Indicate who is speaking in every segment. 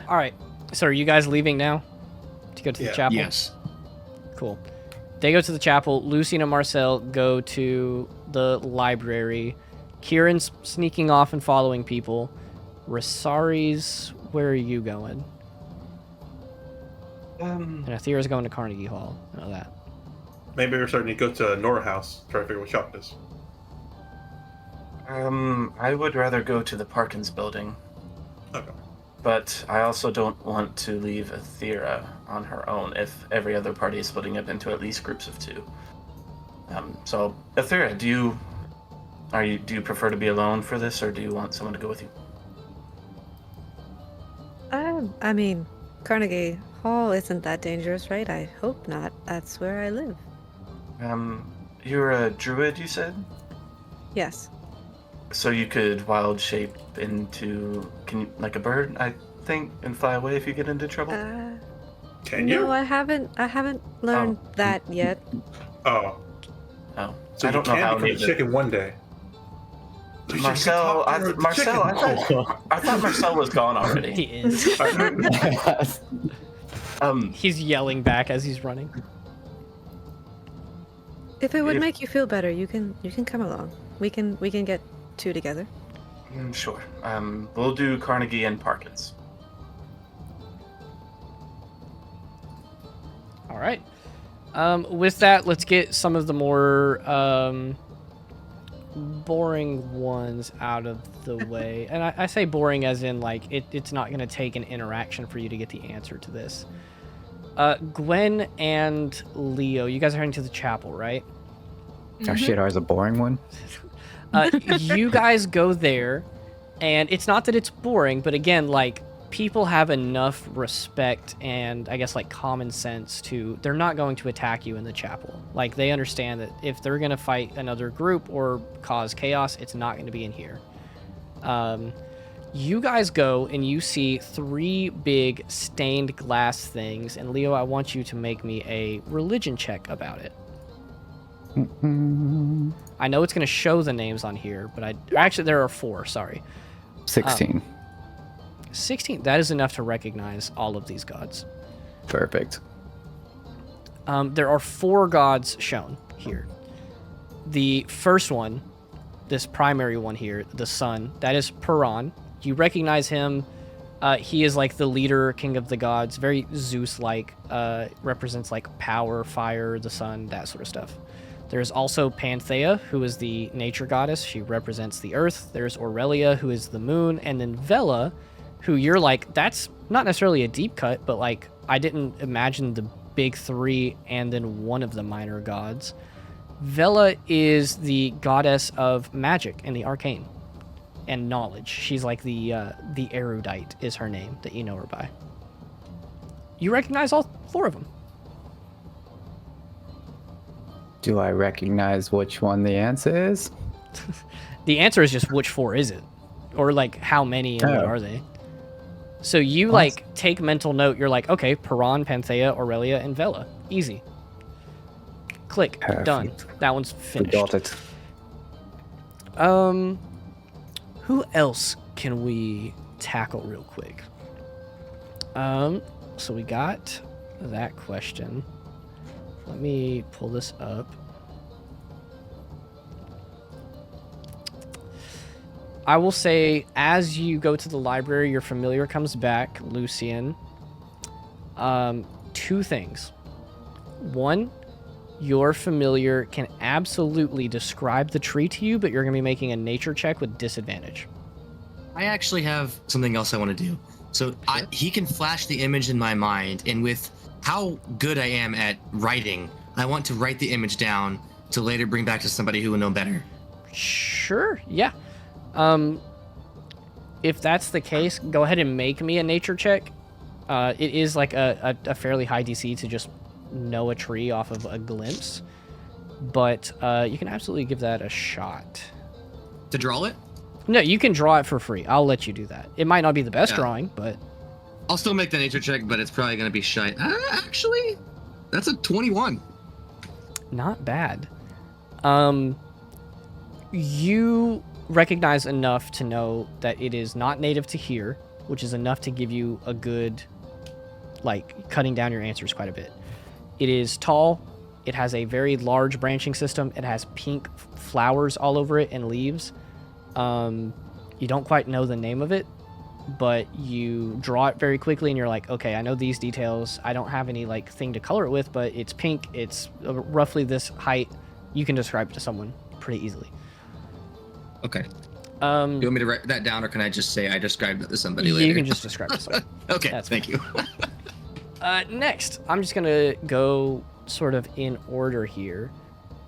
Speaker 1: All right. So are you guys leaving now to go to the chapel?
Speaker 2: Yes.
Speaker 1: Cool. They go to the chapel. Lucien and Marcel go to the library. Kieran's sneaking off and following people. Rosari's, where are you going? And Athira's going to Carnegie Hall. I know that.
Speaker 3: Maybe we're starting to go to Nora House, try to figure what shop it is.
Speaker 4: I would rather go to the Parkins building.
Speaker 3: Okay.
Speaker 4: But I also don't want to leave Athira on her own if every other party is splitting up into at least groups of 2. So, Athira, do you prefer to be alone for this, or do you want someone to go with you?
Speaker 5: I mean, Carnegie Hall isn't that dangerous, right? I hope not. That's where I live.
Speaker 4: You're a druid, you said?
Speaker 5: Yes.
Speaker 4: So you could wild shape into, like a bird, I think, and fly away if you get into trouble?
Speaker 3: Can you?
Speaker 5: No, I haven't learned that yet.
Speaker 3: Oh.
Speaker 4: Oh.
Speaker 3: So
Speaker 4: I don't
Speaker 3: you
Speaker 4: know how
Speaker 3: can become a
Speaker 4: to-
Speaker 3: chicken one day.
Speaker 4: Marcel, I thought Marcel was gone already.
Speaker 1: He is.
Speaker 4: Um,
Speaker 1: He's yelling back as he's running.
Speaker 5: If it would make you feel better, you can come along. We can get 2 together.
Speaker 4: Sure. We'll do Carnegie and Parkins.
Speaker 1: All right. With that, let's get some of the more boring ones out of the way. And I say boring as in, like, it's not going to take an interaction for you to get the answer to this. Gwen and Leo, you guys are heading to the chapel, right?
Speaker 6: Oh shit, ours a boring one?
Speaker 1: You guys go there, and it's not that it's boring, but again, like, people have enough respect and I guess like common sense to, they're not going to attack you in the chapel. Like, they understand that if they're going to fight another group or cause chaos, it's not going to be in here. You guys go and you see 3 big stained glass things, and Leo, I want you to make me a religion check about it. I know it's going to show the names on here, but actually there are 4, sorry.
Speaker 6: 16.
Speaker 1: 16, that is enough to recognize all of these gods.
Speaker 6: Perfect.
Speaker 1: There are 4 gods shown here. The first one, this primary one here, the sun, that is Piran. You recognize him. He is like the leader, king of the gods, very Zeus-like, represents like power, fire, the sun, that sort of stuff. There's also Panthea, who is the nature goddess. She represents the earth. There's Aurelia, who is the moon. And then Vela, who you're like, that's not necessarily a deep cut, but like, I didn't imagine the big 3 and then one of the minor gods. Vela is the goddess of magic and the arcane and knowledge. She's like the erudite is her name that you know her by. You recognize all 4 of them.
Speaker 6: Do I recognize which one the answer is?
Speaker 1: The answer is just which 4 is it? Or like how many and what are they? So you like take mental note. You're like, okay, Piran, Panthea, Aurelia, and Vela. Easy. Click.
Speaker 6: Perfect.
Speaker 1: Done. That one's finished.
Speaker 6: We got it.
Speaker 1: Who else can we tackle real quick? So we got that question. Let me pull this up. I will say, as you go to the library, your familiar comes back, Lucien. 2 things. 1, your familiar can absolutely describe the tree to you, but you're going to be making a nature check with disadvantage.
Speaker 2: I actually have something else I want to do. So he can flash the image in my mind, and with how good I am at writing, I want to write the image down to later bring back to somebody who will know better.
Speaker 1: Sure, yeah. If that's the case, go ahead and make me a nature check. It is like a fairly high DC to just know a tree off of a glimpse, but you can absolutely give that a shot.
Speaker 2: To draw it?
Speaker 1: No, you can draw it for free. I'll let you do that. It might not be the best drawing, but...
Speaker 2: I'll still make the nature check, but it's probably going to be shy. Actually, that's a 21.
Speaker 1: Not bad. You recognize enough to know that it is not native to here. which is enough to give you a good, like, cutting down your answers quite a bit. It is tall. It has a very large branching system. It has pink flowers all over it and leaves. You don't quite know the name of it, but you draw it very quickly and you're like, okay, I know these details. I don't have any like thing to color it with, but it's pink. It's roughly this height. You can describe it to someone pretty easily.
Speaker 2: Okay. You want me to write that down, or can I just say I described it to somebody later?
Speaker 1: You can just describe it to someone.
Speaker 2: Okay, thank you.
Speaker 1: Next, I'm just gonna go sort of in order here.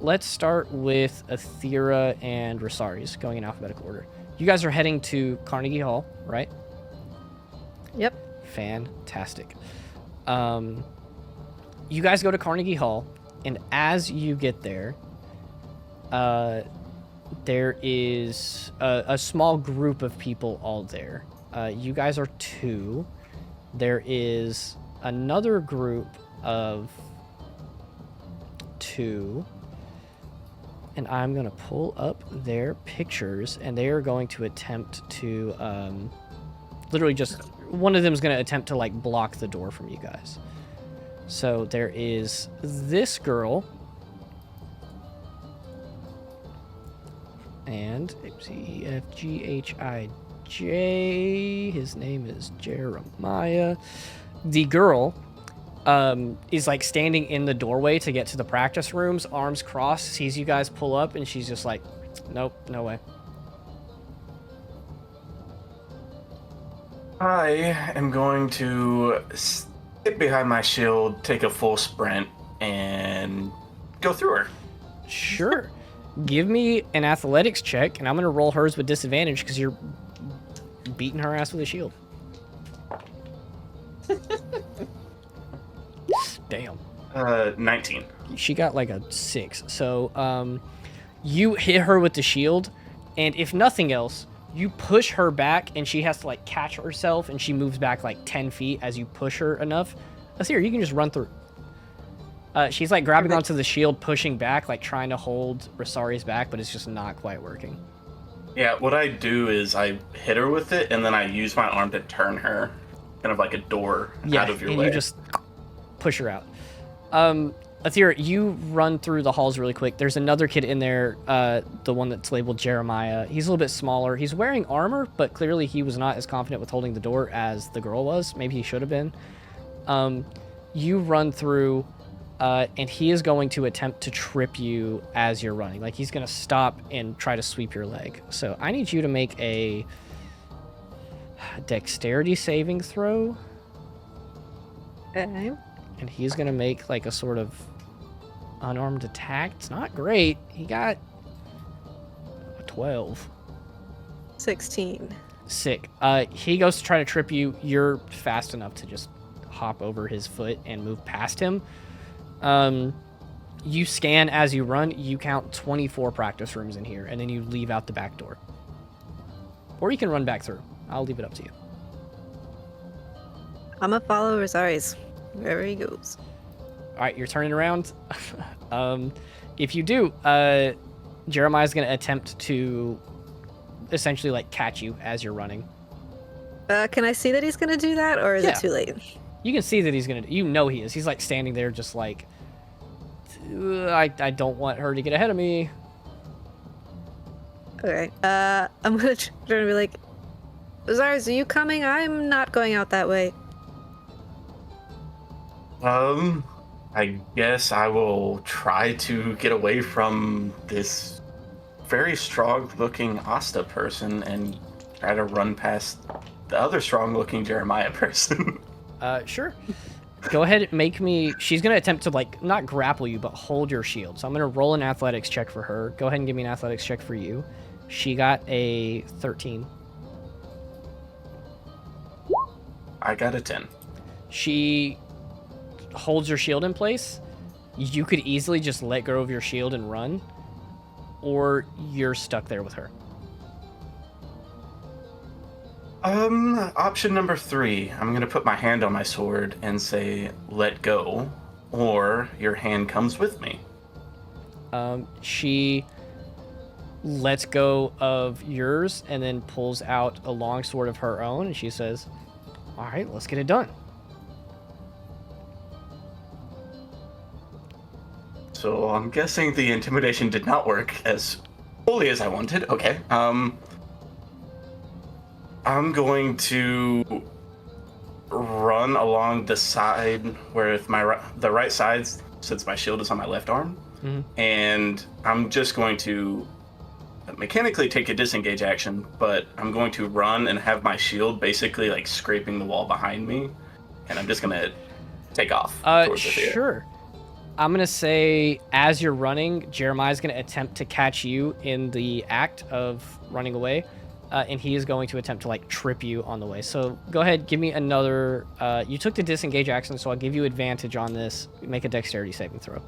Speaker 1: Let's start with Athera and Rosaris, going in alphabetical order. You guys are heading to Carnegie Hall, right?
Speaker 5: Yep.
Speaker 1: Fantastic. You guys go to Carnegie Hall, and as you get there, there is a small group of people all there. You guys are 2. There is another group of 2. And I'm going to pull up their pictures, and they are going to attempt to, literally just, one of them is going to attempt to, like, block the door from you guys. So there is this girl, and EFGHIJ, his name is Jeremiah. The girl is like standing in the doorway to get to the practice rooms, arms crossed, sees you guys pull up, and she's just like, nope, no way.
Speaker 4: I am going to stick behind my shield, take a full sprint, and go through her.
Speaker 1: Sure. Give me an athletics check, and I'm going to roll hers with disadvantage because you're beating her ass with a shield. Damn.
Speaker 4: 19.
Speaker 1: She got like a 6. So you hit her with the shield, and if nothing else, you push her back, and she has to like catch herself, and she moves back like 10 feet as you push her enough. Let's see her. You can just run through. She's like grabbing onto the shield, pushing back, like trying to hold Rosari's back, but it's just not quite working.
Speaker 4: Yeah, what I do is I hit her with it, and then I use my arm to turn her, kind of like a door out of your way.
Speaker 1: You just push her out. Athera, you run through the halls really quick. There's another kid in there, the one that's labeled Jeremiah. He's a little bit smaller. He's wearing armor, but clearly he was not as confident with holding the door as the girl was. Maybe he should have been. You run through, and he is going to attempt to trip you as you're running. Like, he's going to stop and try to sweep your leg. So I need you to make a dexterity saving throw.
Speaker 5: Okay.
Speaker 1: And he's going to make like a sort of unarmed attack. It's not great. He got a 12.
Speaker 5: 16.
Speaker 1: Sick. He goes to try to trip you. You're fast enough to just hop over his foot and move past him. You scan as you run. You count 24 practice rooms in here, and then you leave out the back door. Or you can run back through. I'll leave it up to you.
Speaker 5: I'm gonna follow Rosari's wherever he goes.
Speaker 1: All right, you're turning around. If you do, Jeremiah's going to attempt to essentially like catch you as you're running.
Speaker 5: Can I see that he's gonna do that, or is it too late?
Speaker 1: You can see that he's going to, you know he is. He's like standing there just like, I don't want her to get ahead of me.
Speaker 5: Okay. I'm gonna turn and be like, Rosaris, are you coming? I'm not going out that way.
Speaker 4: I guess I will try to get away from this very strong-looking Asta person and try to run past the other strong-looking Jeremiah person.
Speaker 1: Sure. Go ahead and make me, she's going to attempt to like, not grapple you, but hold your shield. So I'm going to roll an athletics check for her. Go ahead and give me an athletics check for you. She got a 13.
Speaker 4: I got a 10.
Speaker 1: She holds your shield in place. You could easily just let go of your shield and run, or you're stuck there with her.
Speaker 4: Option number 3. I'm gonna put my hand on my sword and say, let go, or your hand comes with me.
Speaker 1: She lets go of yours and then pulls out a long sword of her own, and she says, all right, let's get it done.
Speaker 4: So I'm guessing the intimidation did not work as fully as I wanted. Okay. I'm going to run along the side where the right side, since my shield is on my left arm, and I'm just going to mechanically take a disengage action, but I'm going to run and have my shield basically like scraping the wall behind me, and I'm just gonna take off towards the theater.
Speaker 1: Sure. I'm gonna say as you're running, Jeremiah's gonna attempt to catch you in the act of running away, and he is going to attempt to like trip you on the way. So go ahead, give me another. You took the disengage action, so I'll give you advantage on this. Make a dexterity saving throw.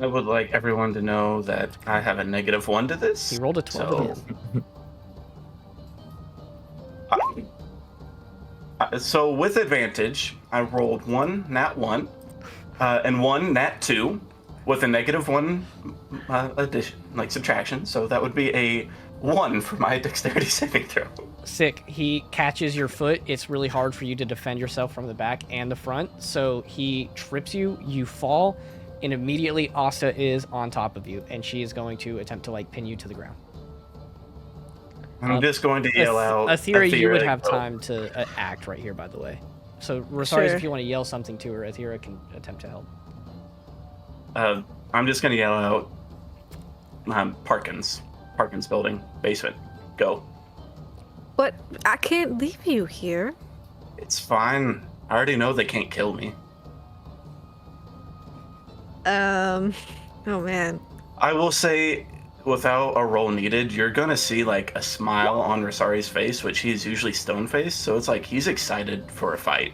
Speaker 4: I would like everyone to know that I have a -1 to this.
Speaker 1: He rolled a 12.
Speaker 4: So with advantage, I rolled 1 nat 1 and 1 nat 2 with a -1 addition, like subtraction. So that would be a 1 for my dexterity saving throw.
Speaker 1: Sick. He catches your foot. It's really hard for you to defend yourself from the back and the front. So he trips you. You fall. And immediately Asta is on top of you, and she is going to attempt to like pin you to the ground.
Speaker 4: I'm just going to yell out.
Speaker 1: Athera, you would have time to act right here, by the way. So Rosaris,
Speaker 5: Sure.
Speaker 1: if you want to yell something to her, Athera can attempt to help.
Speaker 4: I'm just going to yell out Parkins building, basement, go.
Speaker 5: But I can't leave you here.
Speaker 4: It's fine. I already know they can't kill me.
Speaker 5: Oh man.
Speaker 4: I will say, without a roll needed, you're gonna see like a smile on Rosari's face, which he's usually stone-faced, so it's like he's excited for a fight.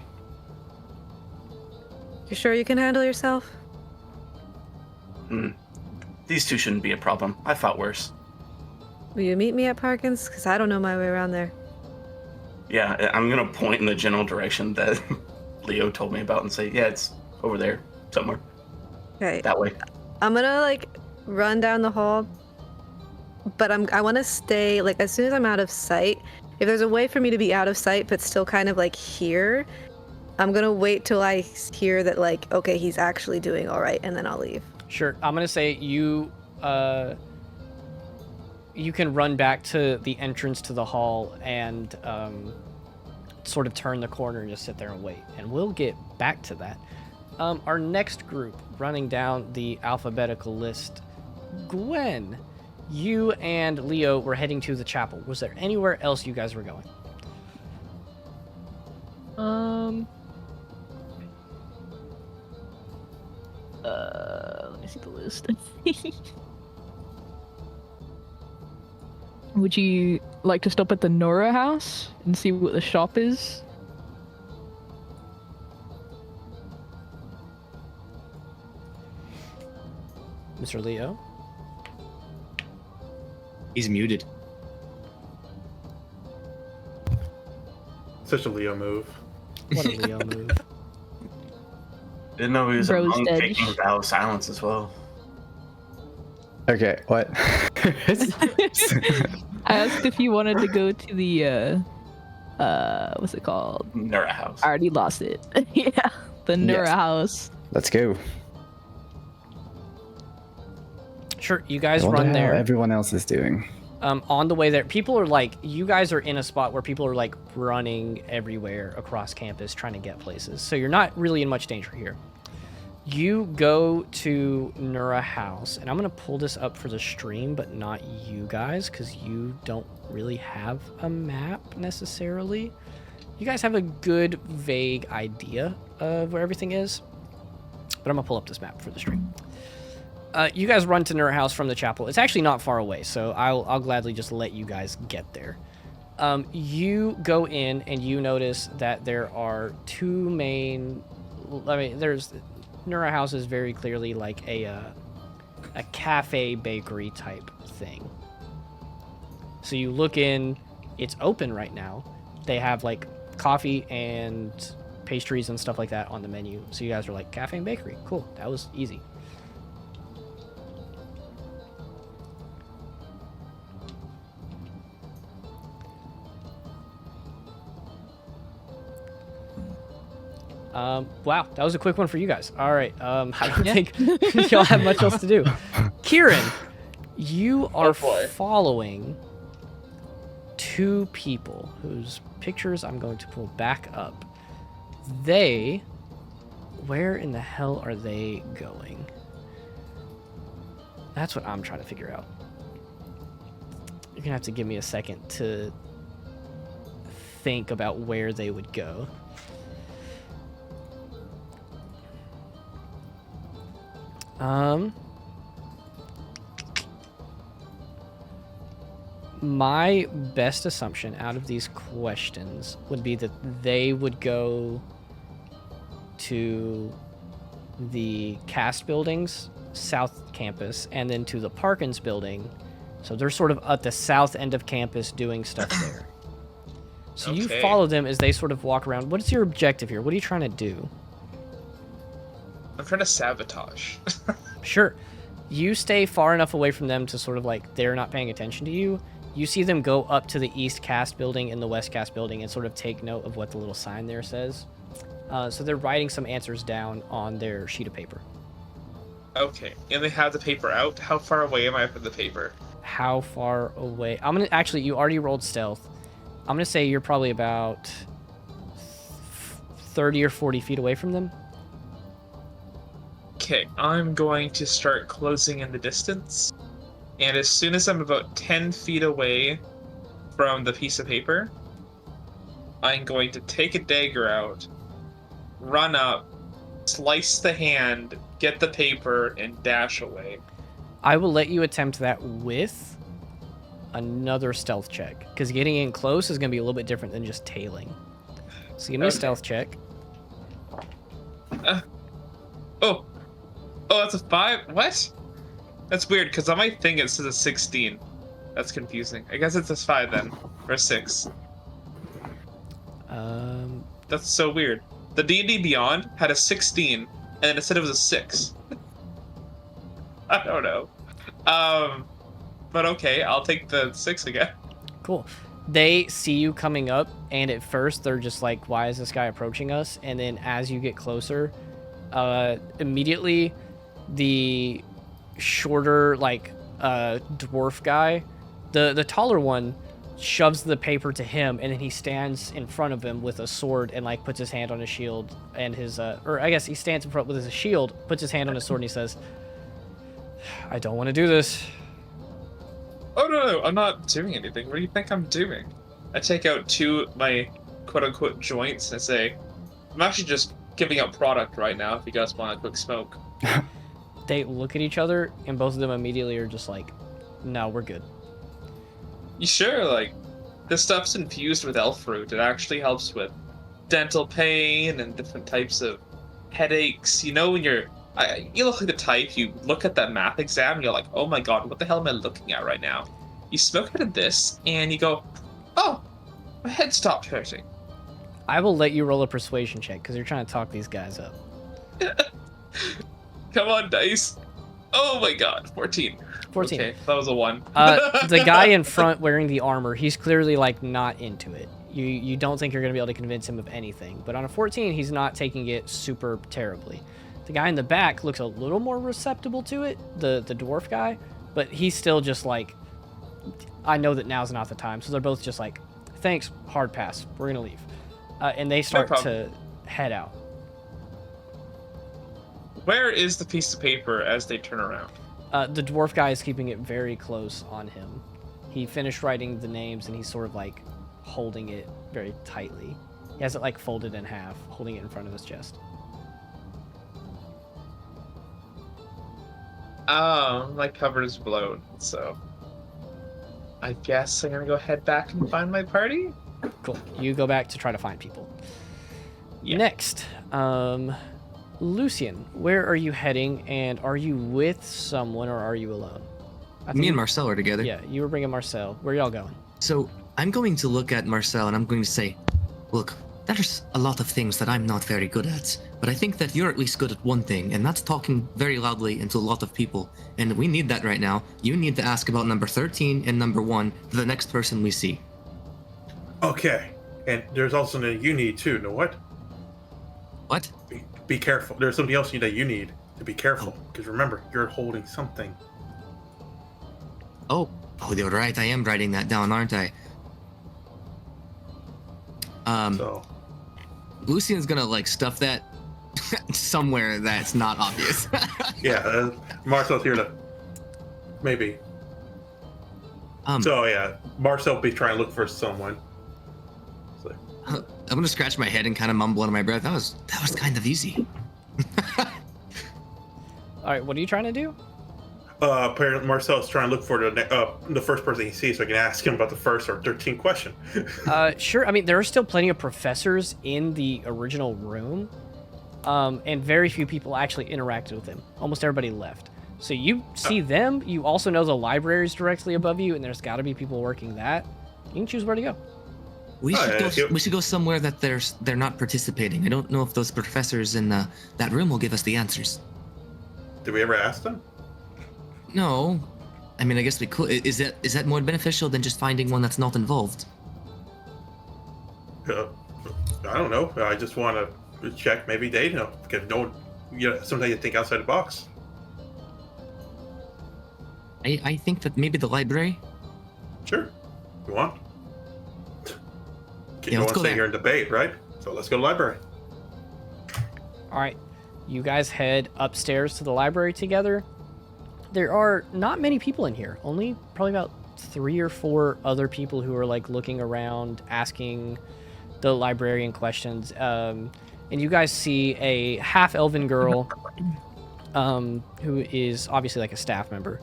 Speaker 5: You sure you can handle yourself?
Speaker 4: These two shouldn't be a problem. I fought worse.
Speaker 5: Will you meet me at Parkins? Because I don't know my way around there.
Speaker 4: Yeah, I'm gonna point in the general direction that Leo told me about and say, yeah, it's over there somewhere.
Speaker 5: Okay.
Speaker 4: That way.
Speaker 5: I'm gonna like run down the hall, but I want to stay like as soon as I'm out of sight. If there's a way for me to be out of sight but still kind of like here, I'm gonna wait till I hear that like okay he's actually doing all right, and then I'll leave.
Speaker 1: Sure. I'm gonna say you you can run back to the entrance to the hall and sort of turn the corner and just sit there and wait. And we'll get back to that. Our next group, running down the alphabetical list, Gwen, you and Leo were heading to the chapel. Was there anywhere else you guys were going?
Speaker 7: Let me see the list. Would you like to stop at the Nora house and see what the shop is?
Speaker 1: Mr. Leo?
Speaker 2: He's muted.
Speaker 3: Such a Leo move.
Speaker 1: What a Leo move.
Speaker 4: Didn't know he was
Speaker 7: Bro's
Speaker 4: a monk
Speaker 7: dead.
Speaker 4: taking a vow of silence as well.
Speaker 6: Okay, what?
Speaker 7: I asked if you wanted to go to the what's it called?
Speaker 4: Nura house.
Speaker 7: I already lost it. Yeah, the Nura
Speaker 6: Yes.
Speaker 7: house.
Speaker 6: Let's go.
Speaker 1: Sure, you
Speaker 6: I
Speaker 1: guys
Speaker 6: wonder
Speaker 1: run
Speaker 6: how
Speaker 1: there.
Speaker 6: everyone else is doing.
Speaker 1: On the way there, people are like, you guys are in a spot where people are like running everywhere across campus trying to get places. So you're not really in much danger here. You go to Nura House, and I'm going to pull this up for the stream, but not you guys, because you don't really have a map necessarily. You guys have a good, vague idea of where everything is, but I'm going to pull up this map for the stream. You guys run to Nura House from the chapel. It's actually not far away, so I'll gladly just let you guys get there. You go in, and you notice that there are two main... I mean, there's... Nura House is very clearly like a cafe bakery type thing. So you look in, it's open right now. They have like coffee and pastries and stuff like that on the menu. So you guys are like, cafe and bakery. Cool. That was easy. Wow, that was a quick one for you guys. All right. I don't think y'all have much else to do. Kieran, you are following two people whose pictures I'm going to pull back up. Where in the hell are they going? That's what I'm trying to figure out. You're gonna have to give me a second to think about where they would go. My best assumption out of these questions would be that they would go to the cast buildings, south campus, and then to the Parkins building. So they're sort of at the south end of campus doing stuff there. So you follow them as they sort of walk around. What is your objective here? What are you trying to do?
Speaker 8: I'm trying to sabotage.
Speaker 1: Sure. You stay far enough away from them to sort of like they're not paying attention to you. You see them go up to the East Cast building and the West Cast building and sort of take note of what the little sign there says. So they're writing some answers down on their sheet of paper.
Speaker 8: Okay, and they have the paper out. How far away am I from the paper?
Speaker 1: How far away? I'm gonna actually. You already rolled stealth. I'm gonna say you're probably about 30 or 40 feet away from them.
Speaker 8: Okay, I'm going to start closing in the distance. And as soon as I'm about 10 feet away from the piece of paper, I'm going to take a dagger out, run up, slice the hand, get the paper, and dash away.
Speaker 1: I will let you attempt that with another stealth check, because getting in close is going to be a little bit different than just tailing. So give me a stealth check.
Speaker 8: Oh, that's a 5? What? That's weird, because on my thing it says a 16. That's confusing. I guess it's a 5 then, or a 6. That's so weird. The D&D Beyond had a 16, and then it said it was a 6. I don't know. But okay, I'll take the 6 again.
Speaker 1: Cool. They see you coming up, and at first they're just like, why is this guy approaching us? And then as you get closer, immediately the shorter, like, dwarf guy, the taller one shoves the paper to him, and then he stands in front of him with a sword and, like, puts his hand on his shield and his, or I guess he stands in front with his shield, puts his hand on his sword, and he says, I don't want to do this.
Speaker 8: Oh, no, I'm not doing anything. What do you think I'm doing? I take out two my quote-unquote joints and I say, I'm actually just giving out product right now if you guys want a quick smoke.
Speaker 1: They look at each other, and both of them immediately are just like, no, we're good.
Speaker 8: You sure? Like, this stuff's infused with elf fruit. It actually helps with dental pain and different types of headaches. You know, when you look like the type, you look at that math exam, and you're like, oh my god, what the hell am I looking at right now? You smoke out of this, and you go, oh, my head stopped hurting.
Speaker 1: I will let you roll a persuasion check, because you're trying to talk these guys up.
Speaker 8: Come on, dice. Oh my god, 14.
Speaker 1: 14.
Speaker 8: Okay, that was a 1.
Speaker 1: The guy in front wearing the armor, he's clearly, like, not into it. You don't think you're going to be able to convince him of anything. But on a 14, he's not taking it super terribly. The guy in the back looks a little more receptive to it, the dwarf guy. But he's still just like, I know that now's not the time. So they're both just like, thanks, hard pass. We're going to leave. And they start to head out.
Speaker 8: Where is the piece of paper as they turn around?
Speaker 1: The dwarf guy is keeping it very close on him. He finished writing the names, and he's sort of like holding it very tightly. He has it like folded in half, holding it in front of his chest.
Speaker 8: My cover is blown, so I guess I'm gonna go head back and find my party.
Speaker 1: Cool. You go back to try to find people.
Speaker 8: Yeah.
Speaker 1: Next, Lucian, where are you heading, and are you with someone, or are you alone?
Speaker 2: Me and Marcel are together.
Speaker 1: Yeah, you were bringing Marcel. Where y'all going?
Speaker 2: So I'm going to look at Marcel and I'm going to say, look, there's a lot of things that I'm not very good at, but I think that you're at least good at one thing, and that's talking very loudly into a lot of people. And we need that right now. You need to ask about number 13 and number 1 to the next person we see.
Speaker 3: Okay. And there's also a you need too, know what?
Speaker 2: What?
Speaker 3: Be careful. There's something else that you need to be careful. Because remember, you're holding something.
Speaker 2: Oh, you're right. I am writing that down, aren't I?
Speaker 3: So,
Speaker 2: Lucian's gonna like stuff that somewhere that's not obvious.
Speaker 3: yeah, Marcel's here to maybe. So yeah, Marcel will be trying to look for someone. So,
Speaker 2: I'm gonna scratch my head and kind of mumble under my breath. That was kind of easy.
Speaker 1: All right, what are you trying to do?
Speaker 3: apparently Marcel's trying to look for the first person he sees, so I can ask him about the first or 13th question.
Speaker 1: Sure. I mean, there are still plenty of professors in the original room, and very few people actually interacted with him. Almost everybody left. So you see them. You also know the library is directly above you, and there's got to be people working that. You can choose where to go.
Speaker 2: We should go somewhere that they're not participating. I don't know if those professors in that room will give us the answers.
Speaker 3: Did we ever ask them?
Speaker 2: No. I mean, I guess we could. Is that more beneficial than just finding one that's not involved?
Speaker 3: I don't know. I just want to check. Maybe they know. Because sometimes you think outside the box.
Speaker 2: I think that maybe the library.
Speaker 3: Sure. You want? You
Speaker 2: Yeah,
Speaker 3: don't
Speaker 2: let's
Speaker 3: want
Speaker 2: go
Speaker 3: to stay
Speaker 2: there.
Speaker 3: here and debate, right? So let's go to the library.
Speaker 1: All right. You guys head upstairs to the library together. There are not many people in here. Only probably about 3 or 4 other people who are like looking around, asking the librarian questions. And you guys see a half-elven girl who is obviously like a staff member.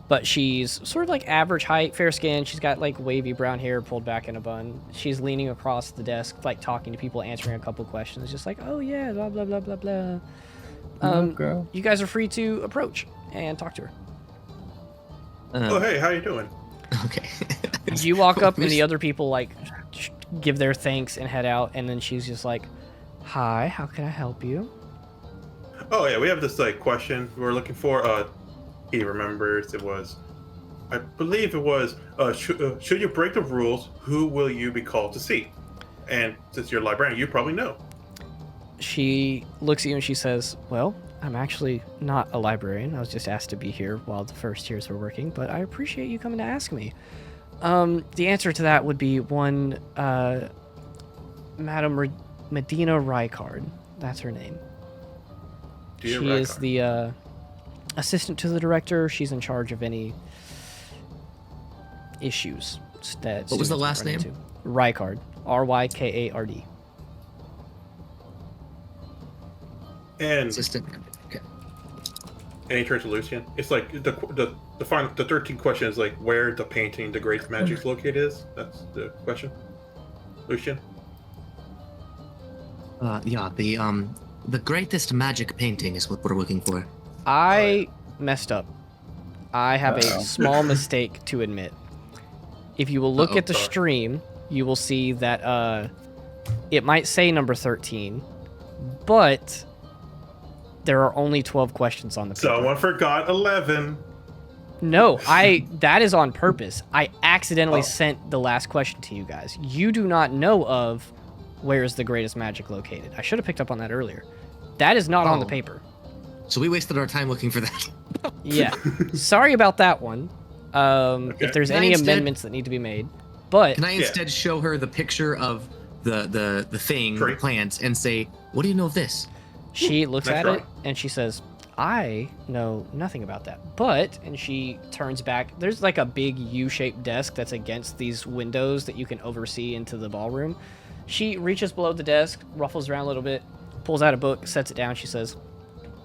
Speaker 1: But she's sort of like average height, fair skin. She's got like wavy brown hair pulled back in a bun. She's leaning across the desk, like talking to people, answering a couple questions. Just like, oh yeah, blah, blah, blah, blah, blah.
Speaker 6: Girl.
Speaker 1: You guys are free to approach and talk to her.
Speaker 3: Oh, hey, how you doing?
Speaker 2: Okay.
Speaker 1: You walk up and the other people like give their thanks and head out. And then she's just like, hi, how can I help you?
Speaker 3: Oh, yeah, we have this question we're looking for. He remembers it was, I believe it was, should you break the rules, who will you be called to see? And since you're a librarian, you probably know.
Speaker 1: She looks at you and she says, well, I'm actually not a librarian. I was just asked to be here while the first years were working, but I appreciate you coming to ask me. The answer to that would be one, Madam Medina Rykard. That's her name.
Speaker 3: Dear
Speaker 1: She is
Speaker 3: Rykard.
Speaker 1: the assistant to the director. She's in charge of any issues that
Speaker 2: What was the
Speaker 1: students
Speaker 2: last
Speaker 1: run
Speaker 2: name?
Speaker 1: into. Rykard. Rykard.
Speaker 3: And
Speaker 2: Assistant. Okay.
Speaker 3: he turns to Lucian. It's like the 13th question is like where the painting, the great magic's located is. That's the question. Lucian.
Speaker 2: Yeah. The greatest magic painting is what we're looking for.
Speaker 1: I messed up. I have
Speaker 6: Uh-oh.
Speaker 1: a small mistake to admit. If you will look
Speaker 2: Uh-oh.
Speaker 1: at the stream, you will see that it might say number 13, but there are only 12 questions on the paper.
Speaker 3: Someone forgot 11.
Speaker 1: No, that is on purpose. I accidentally
Speaker 3: Oh.
Speaker 1: sent the last question to you guys. You do not know of where is the greatest magic located. I should have picked up on that earlier. That is not on the
Speaker 2: Oh.
Speaker 1: paper.
Speaker 2: So we wasted our time looking for that.
Speaker 1: Yeah. Sorry about that one. If there's
Speaker 2: Can I
Speaker 1: any
Speaker 2: instead-
Speaker 1: amendments that need to be made. But
Speaker 2: Can I instead show her the picture of the thing,
Speaker 3: Tree.
Speaker 2: the plant, and say, "What do you know of this?"
Speaker 1: she looks
Speaker 3: Nice
Speaker 1: at
Speaker 3: drawing.
Speaker 1: it and she says, I know nothing about that. But, and she turns back, there's like a big U-shaped desk that's against these windows that you can oversee into the ballroom. She reaches below the desk, ruffles around a little bit, pulls out a book, sets it down. She says,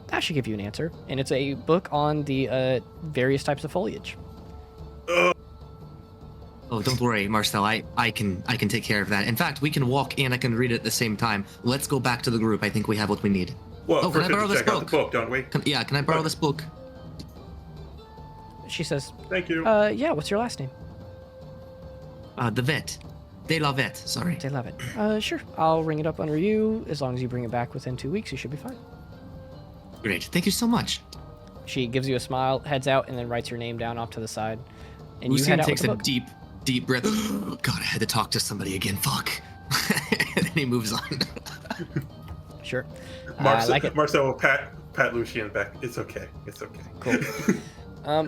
Speaker 1: that should give you an answer. And it's a book on the various types of foliage.
Speaker 2: Oh, don't worry, Marcel. I can take care of that. In fact, we can walk and I can read it at the same time. Let's go back to the group. I think we have what we need.
Speaker 3: Well,
Speaker 2: Oh, can
Speaker 3: first
Speaker 2: I
Speaker 3: we
Speaker 2: borrow
Speaker 3: have to
Speaker 2: this
Speaker 3: check out the
Speaker 2: book?
Speaker 3: book, don't we?
Speaker 2: Can I borrow this book?
Speaker 1: She says,
Speaker 3: Thank you.
Speaker 1: yeah, what's your last name?
Speaker 2: The vet. De la vet. Sorry.
Speaker 1: They love it. Sure. I'll ring it up under you. As long as you bring it back within 2 weeks, you should be fine.
Speaker 2: Great. Thank you so much.
Speaker 1: She gives you a smile, heads out, and then writes your name down off to the side. And you
Speaker 2: Lucian
Speaker 1: head out with
Speaker 2: takes
Speaker 1: the
Speaker 2: a
Speaker 1: book.
Speaker 2: deep breath. God, I had to talk to somebody again. Fuck. And then he moves on.
Speaker 1: Sure. I like it.
Speaker 3: Marcel will pat Lucian back. It's okay. It's okay.
Speaker 1: Cool.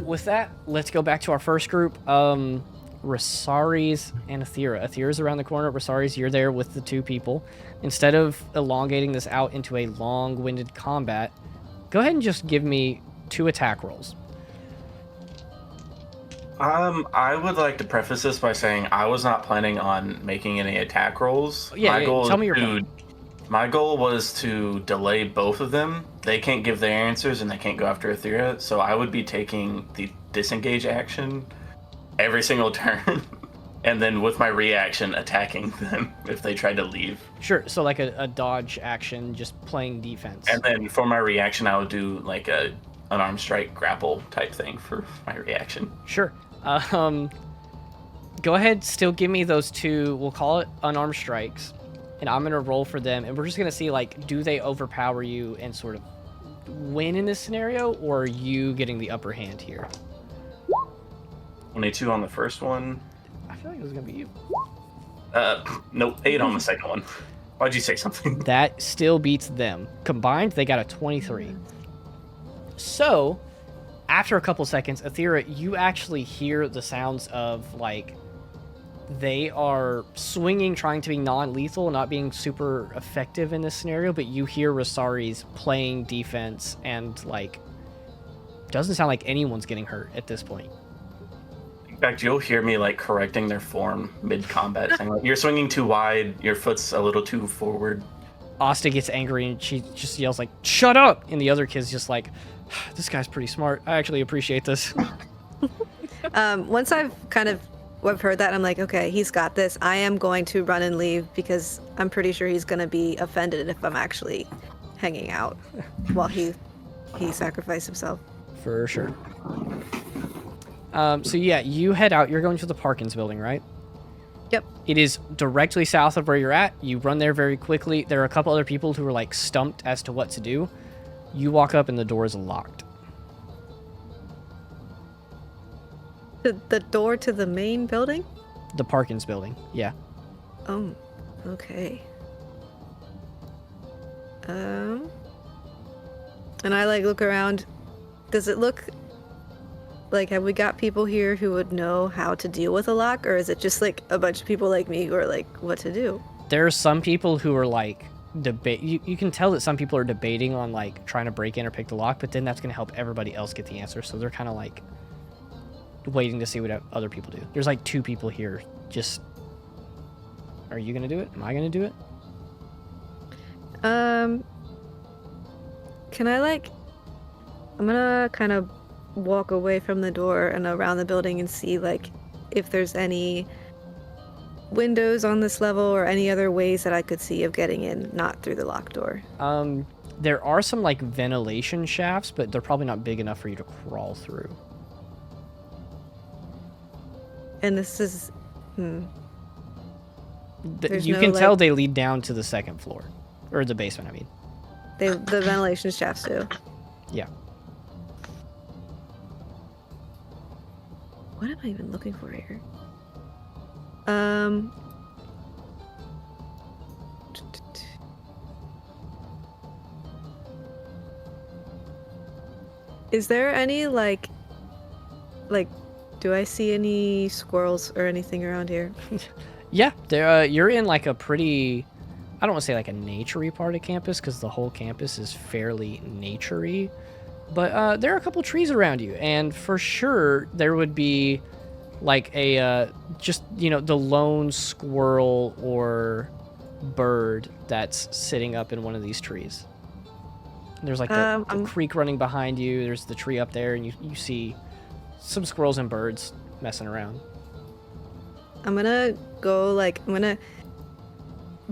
Speaker 1: With that, let's go back to our first group. Rosaries and Aethera. Aethera's around the corner. Rosaries, you're there with the two people. Instead of elongating this out into a long-winded combat, go ahead and just give me 2 attack rolls.
Speaker 4: I would like to preface this by saying I was not planning on making any attack rolls.
Speaker 1: Yeah, tell me your plan.
Speaker 4: My goal was to delay both of them. They can't give their answers and they can't go after Aethera, so I would be taking the disengage action every single turn, and then with my reaction attacking them if they tried to leave.
Speaker 1: Sure, so like a dodge action, just playing defense.
Speaker 4: And then for my reaction, I would do like an arm strike grapple type thing for my reaction.
Speaker 1: Sure. Go ahead, still give me those 2, we'll call it unarmed strikes, and I'm going to roll for them, and we're just going to see, like, do they overpower you and sort of win in this scenario, or are you getting the upper hand here?
Speaker 4: 22 on the first one.
Speaker 1: I feel like it was going to be you.
Speaker 4: Nope, 8 on the second one. Why'd you say something?
Speaker 1: That still beats them. Combined, they got a 23. So, after a couple seconds, Aethera, you actually hear the sounds of, like, they are swinging, trying to be non-lethal, not being super effective in this scenario, but you hear Rosaries playing defense and, like, doesn't sound like anyone's getting hurt at this point.
Speaker 4: In fact, you'll hear me, like, correcting their form mid-combat, saying, like, you're swinging too wide, your foot's a little too forward.
Speaker 1: Asta gets angry and she just yells, like, shut up! And the other kid's just like, this guy's pretty smart. I actually appreciate this.
Speaker 5: Once I've heard that, I'm like, okay, he's got this. I am going to run and leave because I'm pretty sure he's going to be offended if I'm actually hanging out while he sacrificed himself.
Speaker 1: For sure. So yeah, you head out. You're going to the Parkins building, right?
Speaker 5: Yep.
Speaker 1: It is directly south of where you're at. You run there very quickly. There are a couple other people who are like stumped as to what to do. You walk up and the door is locked.
Speaker 5: The door to the main building?
Speaker 1: The Parkins building, yeah.
Speaker 5: Oh, okay. And I like look around. Does it look like, have we got people here who would know how to deal with a lock, or is it just like a bunch of people like me who are like, what to do?
Speaker 1: There are some people who are like debate. You can tell that some people are debating on like trying to break in or pick the lock, but then that's going to help everybody else get the answer. So they're kind of like waiting to see what other people do. There's like 2 people here. Just, are you going to do it? Am I going to do it?
Speaker 5: Can I like, I'm gonna kind of walk away from the door and around the building and see like if there's any windows on this level or any other ways that I could see of getting in, not through the locked door.
Speaker 1: There are some like ventilation shafts, but they're probably not big enough for you to crawl through.
Speaker 5: And this is,
Speaker 1: You
Speaker 5: There's
Speaker 1: can
Speaker 5: no,
Speaker 1: tell
Speaker 5: like-
Speaker 1: they lead down to the second floor, or the basement. I mean,
Speaker 5: the ventilation shafts do.
Speaker 1: yeah.
Speaker 5: What am I even looking for here? Is there any like, do I see any squirrels or anything around here?
Speaker 1: Yeah, there. You're in like a pretty, I don't want to say like a naturey part of campus because the whole campus is fairly naturey, but there are a couple trees around you, and for sure there would be like a just the lone squirrel or bird that's sitting up in one of these trees. There's like the creek running behind you. There's the tree up there, and you see some squirrels and birds messing around.
Speaker 5: I'm gonna go I'm gonna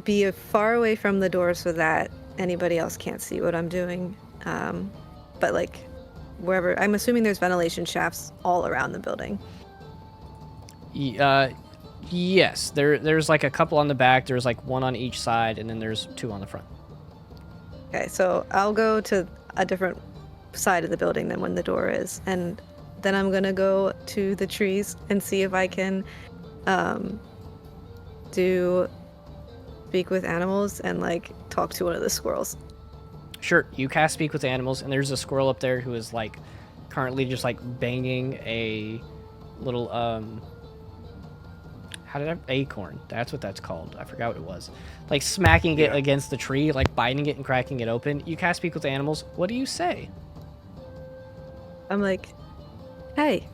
Speaker 5: be far away from the door so that anybody else can't see what I'm doing. But like wherever, I'm assuming there's ventilation shafts all around the building.
Speaker 1: Yes, there's like a couple on the back. There's like one on each side, and then there's 2 on the front.
Speaker 5: Okay, so I'll go to a different side of the building than when the door is, and then I'm gonna go to the trees and see if I can do speak with animals and like talk to one of the squirrels.
Speaker 1: Sure, you cast speak with animals, and there's a squirrel up there who is like currently just like banging a little acorn. That's what that's called. I forgot what it was. Like smacking it against the tree, like biting it and cracking it open. You cast speak with animals. What do you say?
Speaker 5: I'm like, hey,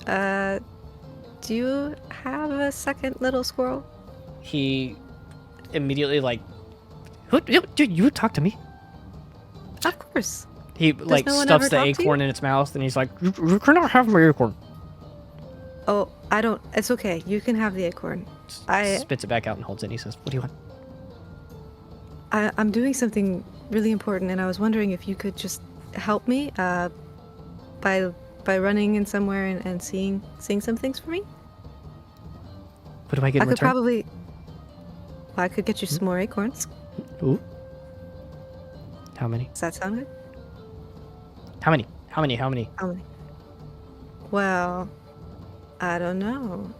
Speaker 5: do you have a second little squirrel?
Speaker 1: He immediately like, dude, you talk to me.
Speaker 5: Of course.
Speaker 1: He like
Speaker 5: no one
Speaker 1: stuffs
Speaker 5: ever
Speaker 1: the
Speaker 5: talk to
Speaker 1: acorn in its mouth, and he's like, you cannot have my acorn.
Speaker 5: Oh, I don't. It's okay. You can have the acorn.
Speaker 1: Spits it back out and holds it. And he says, what do you want?
Speaker 5: I'm doing something really important, and I was wondering if you could just help me by running in somewhere and seeing some things for me.
Speaker 1: What do I get in return?
Speaker 5: I could get you some more acorns.
Speaker 1: Ooh. How many?
Speaker 5: Does that sound good?
Speaker 1: How many? How many?
Speaker 5: How many? Well, I don't know.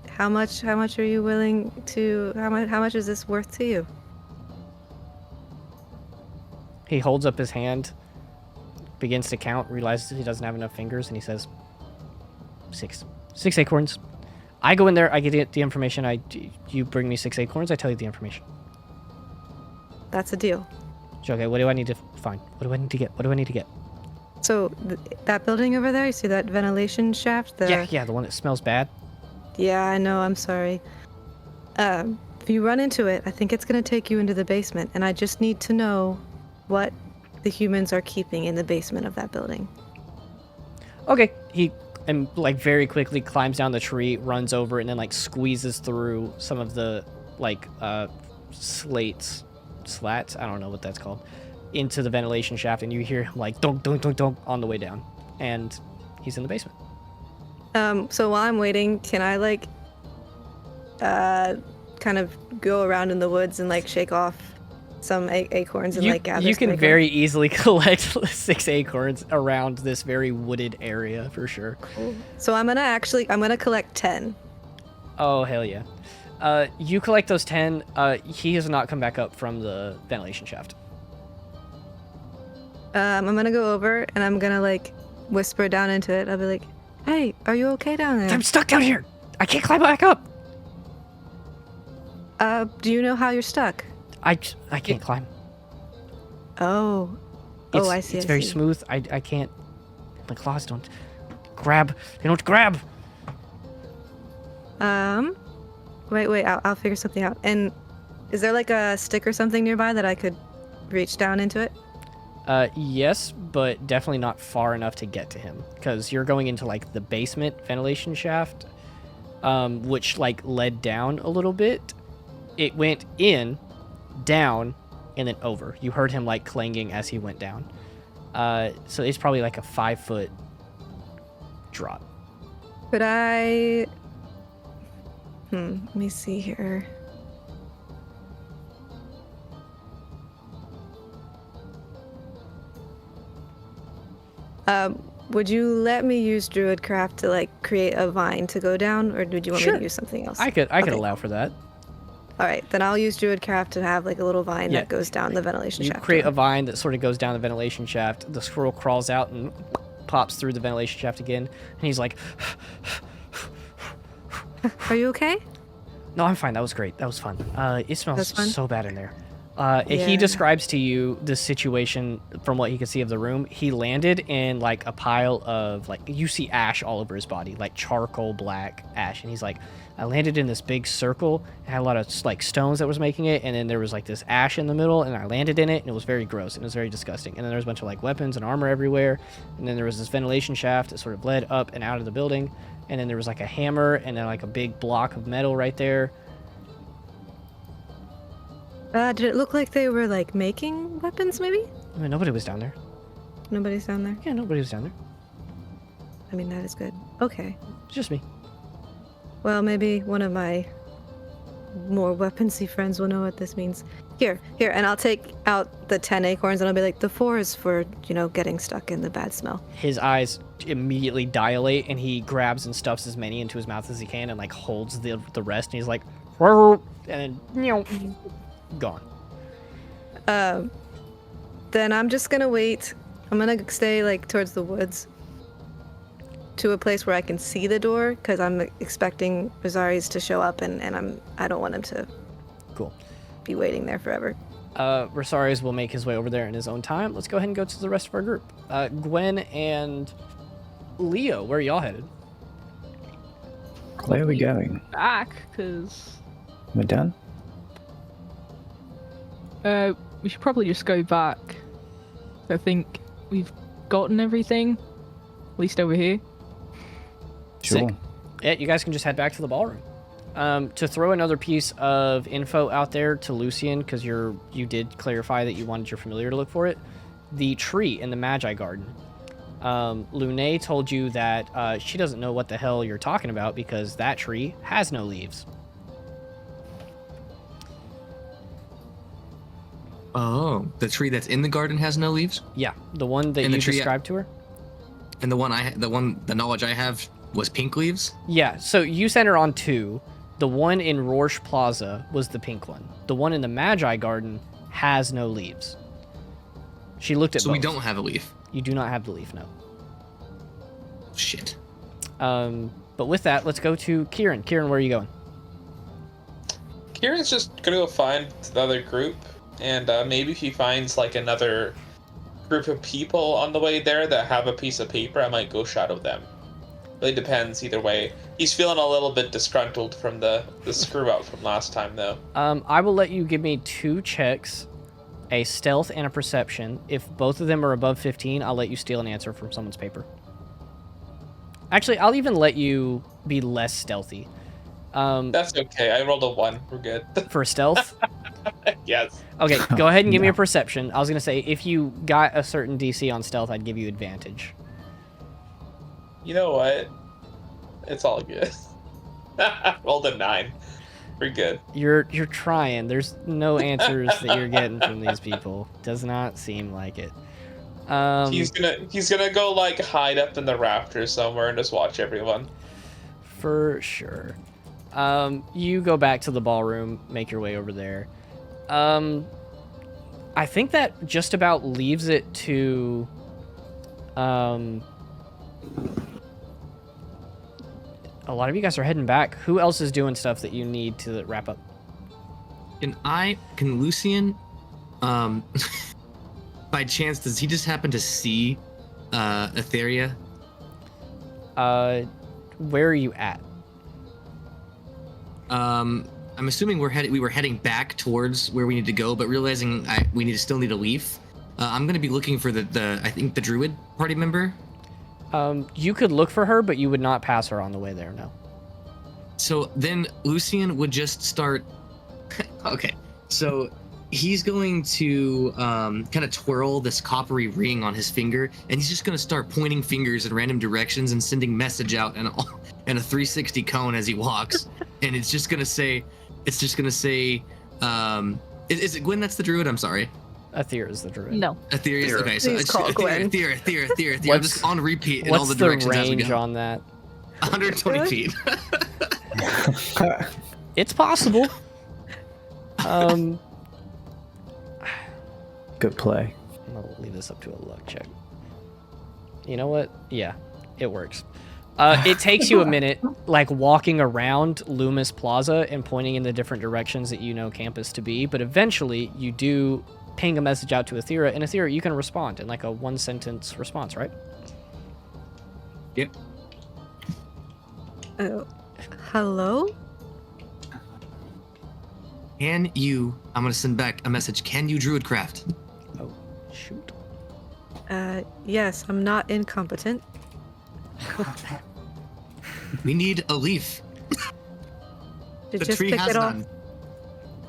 Speaker 5: How much are you willing to? How much is this worth to you?
Speaker 1: He holds up his hand, begins to count, realizes he doesn't have enough fingers, and he says, 6 acorns. I go in there, I get the information. You bring me 6 acorns, I tell you the information.
Speaker 5: That's a deal.
Speaker 1: Okay, what do I need to find? What do I need to get? What do I need to get?
Speaker 5: So that building over there, you see that ventilation shaft?
Speaker 1: Yeah, the one that smells bad.
Speaker 5: Yeah, I know, I'm sorry. If you run into it, I think it's going to take you into the basement, and I just need to know what the humans are keeping in the basement of that building. Okay.
Speaker 1: He like very quickly climbs down the tree, runs over, and then like squeezes through some of the like slats, I don't know what that's called, into the ventilation shaft, and you hear him like donk donk donk donk on the way down, and he's in the basement.
Speaker 5: So while I'm waiting, can I like kind of go around in the woods and like shake off some acorns and like gather?
Speaker 1: You
Speaker 5: some
Speaker 1: can very easily collect 6 acorns around this very wooded area for sure.
Speaker 5: Cool. So I'm gonna collect 10.
Speaker 1: Oh hell yeah! You collect those 10. He has not come back up from the ventilation shaft.
Speaker 5: I'm gonna go over and I'm gonna like whisper down into it. I'll be like, "Hey, are you okay down there?"
Speaker 1: I'm stuck down here. I can't climb back up.
Speaker 5: Do you know how you're stuck?
Speaker 1: I can't climb.
Speaker 5: Oh. I see.
Speaker 1: It's very smooth. I can't. My claws don't grab. They don't grab.
Speaker 5: Wait. I'll figure something out. And is there like a stick or something nearby that I could reach down into it?
Speaker 1: Yes, but definitely not far enough to get to him, because you're going into like the basement ventilation shaft, which like led down a little bit. It went in, down, and then over. You heard him like clanging as he went down. So it's probably like a 5-foot drop.
Speaker 5: Could I? Let me see here. Would you let me use Druidcraft to like create a vine to go down, or would you want me to use something else?
Speaker 1: I could allow for that.
Speaker 5: All right, then I'll use Druidcraft to have like a little vine that goes down the ventilation shaft.
Speaker 1: You create a vine that sort of goes down the ventilation shaft. The squirrel crawls out and pops through the ventilation shaft again, and he's like,
Speaker 5: "Are you okay?"
Speaker 1: No, I'm fine. That was great. That was fun. It smells so bad in there.
Speaker 5: Yeah.
Speaker 1: He describes to you the situation from what he could see of the room. He landed in like a pile of like, you see ash all over his body, like charcoal black ash, and he's like, I landed in this big circle. It had a lot of like stones that was making it, and then there was like this ash in the middle, and I landed in it, and it was very gross and it was very disgusting. And then there was a bunch of like weapons and armor everywhere, and then there was this ventilation shaft that sort of led up and out of the building, and then there was like a hammer and then like a big block of metal right there.
Speaker 5: Did it look like they were like making weapons maybe?
Speaker 1: I mean, nobody was down there.
Speaker 5: Nobody's down there?
Speaker 1: Yeah, nobody was down there.
Speaker 5: I mean, that is good. Okay.
Speaker 1: Just me.
Speaker 5: Well, maybe one of my more weaponsy friends will know what this means. Here, and I'll take out the 10 acorns and I'll be like, the 4 is for, getting stuck in the bad smell.
Speaker 1: His eyes immediately dilate, and he grabs and stuffs as many into his mouth as he can, and like holds the rest. And he's like, and then gone.
Speaker 5: Then I'm just gonna wait. I'm gonna stay like towards the woods to a place where I can see the door, because I'm expecting Rosaries to show up, and I don't want him to be waiting there forever.
Speaker 1: Rosaries will make his way over there in his own time. Let's go ahead and go to the rest of our group. Gwen and Leo, where are y'all headed?
Speaker 6: Where are we going?
Speaker 7: Back, because
Speaker 6: We're done?
Speaker 7: we should probably just go back. I think we've gotten everything, at least over here.
Speaker 6: Sure.
Speaker 1: Sick. Yeah, you guys can just head back to the ballroom. To throw another piece of info out there to Lucian, because you did clarify that you wanted your familiar to look for it. The tree in the Magi Garden. Lune told you that she doesn't know what the hell you're talking about because that tree has no leaves.
Speaker 2: Oh, the tree that's in the garden has no leaves?
Speaker 1: Yeah, the one that
Speaker 2: And the
Speaker 1: you
Speaker 2: tree-
Speaker 1: described to her.
Speaker 2: And the knowledge I have was pink leaves?
Speaker 1: Yeah, so you sent her on 2. The one in Rorsch Plaza was the pink one. The one in the Magi Garden has no leaves. She looked at
Speaker 2: So
Speaker 1: both.
Speaker 2: we don't have a leaf.
Speaker 1: You do not have the leaf, no.
Speaker 2: Shit.
Speaker 1: But with that, let's go to Kieran. Kieran, where are you going?
Speaker 8: Kieran's just gonna go find the other group, and maybe if he finds like another group of people on the way there that have a piece of paper, I might go shadow them. Really depends either way. He's feeling a little bit disgruntled from the screw up from last time, though.
Speaker 1: I will let you give me 2 checks, a stealth and a perception. If both of them are above 15, I'll let you steal an answer from someone's paper. Actually, I'll even let you be less stealthy.
Speaker 8: That's okay. I rolled a 1. We're good.
Speaker 1: For stealth?
Speaker 8: Yes.
Speaker 1: Okay, go ahead and give me a perception. I was going to say, if you got a certain DC on stealth, I'd give you advantage.
Speaker 8: You know what? It's all good. Rolled a 9. We're good.
Speaker 1: You're trying. There's no answers that you're getting from these people. Does not seem like it.
Speaker 8: He's gonna go like hide up in the rafters somewhere and just watch everyone.
Speaker 1: For sure. You go back to the ballroom, make your way over there. I think that just about leaves it to a lot of you guys are heading back. Who else is doing stuff that you need to wrap up?
Speaker 2: Can Lucian, by chance, does he just happen to see Etheria?
Speaker 1: Where are you at?
Speaker 2: I'm assuming we were heading back towards where we need to go, but realizing we still need a leaf. I'm gonna be looking for I think the druid party member.
Speaker 1: You could look for her, but you would not pass her on the way there, no.
Speaker 2: So then Lucian would just start. Okay, so he's going to kind of twirl this coppery ring on his finger, and he's just going to start pointing fingers in random directions and sending message out in a 360 cone as he walks. And it's just going to say, is it Gwen that's the druid? I'm sorry.
Speaker 1: Aethir is the druid.
Speaker 7: No.
Speaker 2: Aethir. Okay, so
Speaker 5: Please call Gwen.
Speaker 2: Aethir. I'm just on repeat in all the
Speaker 1: What's
Speaker 2: directions
Speaker 1: the
Speaker 2: as we
Speaker 1: range
Speaker 2: go.
Speaker 1: on that?
Speaker 2: 120 feet.
Speaker 1: It's possible.
Speaker 6: Good play.
Speaker 1: I'm gonna leave this up to a luck check. You know what? Yeah, it works. It takes you a minute, like walking around Lumis Plaza and pointing in the different directions that you know campus to be, but eventually you do ping a message out to Aethira, and Aethira, you can respond in like a 1-sentence response, right?
Speaker 2: Yep.
Speaker 5: Hello?
Speaker 2: I'm gonna send back a message. Can you druidcraft?
Speaker 1: Oh, shoot.
Speaker 5: Yes, I'm not incompetent.
Speaker 2: We need a leaf.
Speaker 5: Did
Speaker 2: The
Speaker 5: just
Speaker 2: tree
Speaker 5: pick
Speaker 2: has
Speaker 5: it off?
Speaker 2: none.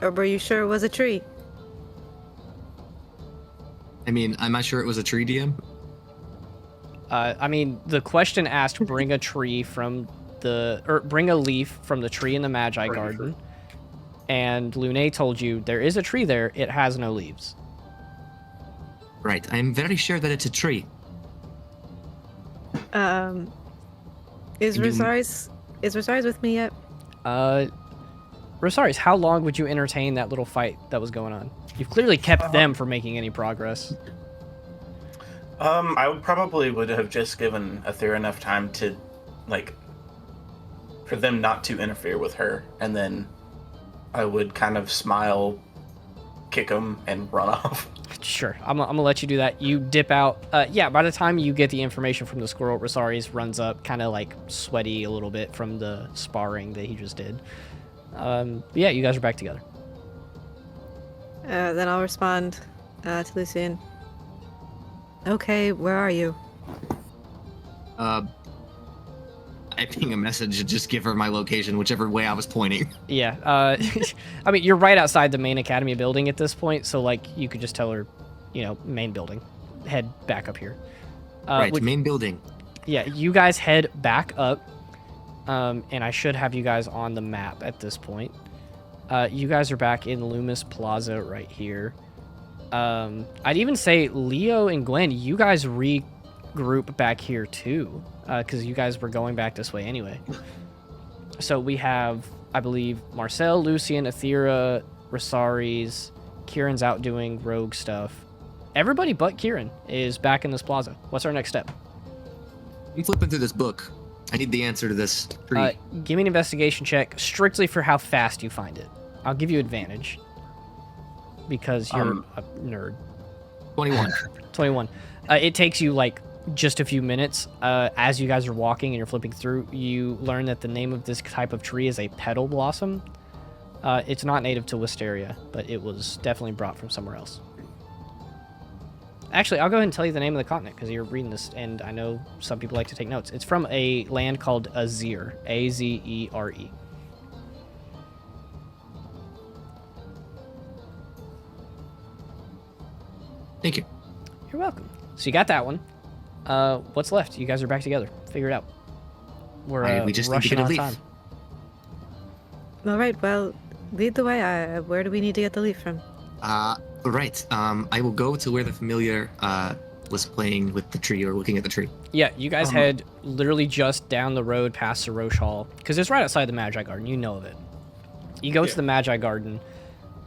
Speaker 5: Or were you sure it was a tree?
Speaker 2: I mean, I'm not sure it was a tree, DM.
Speaker 1: I mean, the question asked, bring a leaf from the tree in the Magi Garden. And Lune told you there is a tree there. It has no leaves.
Speaker 2: Right. I'm very sure that it's a tree.
Speaker 5: Is
Speaker 2: Can you-
Speaker 5: Rosari's with me yet?
Speaker 1: Rosaris, how long would you entertain that little fight that was going on? You've clearly kept them from making any progress.
Speaker 4: I would have just given Aethera enough time to, like, for them not to interfere with her, and then I would kind of smile, kick them, and run off.
Speaker 1: Sure, I'm gonna let you do that. You dip out. Yeah, by the time you get the information from the squirrel, Rosaris runs up, kind of like sweaty a little bit from the sparring that he just did. Yeah, you guys are back together.
Speaker 5: Then I'll respond to Lucian. Okay, where are you?
Speaker 2: I ping a message and just give her my location, whichever way I was pointing.
Speaker 1: Yeah, I mean, you're right outside the main academy building at this point, so like you could just tell her, main building, head back up here.
Speaker 2: Right, main building.
Speaker 1: Yeah, you guys head back up, and I should have you guys on the map at this point. You guys are back in Lumis Plaza right here. I'd even say Leo and Gwen, you guys regroup back here too, because you guys were going back this way anyway. So we have, I believe, Marcel, Lucian, Aethera, Rosaris, Kieran's out doing rogue stuff. Everybody but Kieran is back in this plaza. What's our next step?
Speaker 2: I'm flipping through this book. I need the answer to this tree.
Speaker 1: Give me an investigation check, strictly for how fast you find it. I'll give you advantage because you're a nerd.
Speaker 2: 21.
Speaker 1: 21. It takes you like just a few minutes. As you guys are walking and you're flipping through, you learn that the name of this type of tree is a petal blossom. It's not native to Wisteria, but it was definitely brought from somewhere else. Actually, I'll go ahead and tell you the name of the continent because you're reading this, and I know some people like to take notes. It's from a land called Azere, A-Z-E-R-E.
Speaker 2: Thank you.
Speaker 1: You're welcome. So you got that one. What's left? You guys are back together. Figure it out. We're
Speaker 2: we just need to
Speaker 1: rushing
Speaker 2: get a
Speaker 1: on
Speaker 2: leaf.
Speaker 1: time.
Speaker 5: All right, well, lead the way. Where do we need to get the leaf from?
Speaker 2: Right. I will go to where the familiar was playing with the tree or looking at the tree.
Speaker 1: Yeah, you guys head literally just down the road past the Roche Hall because it's right outside the Magi Garden. You know of it. You go to the Magi Garden.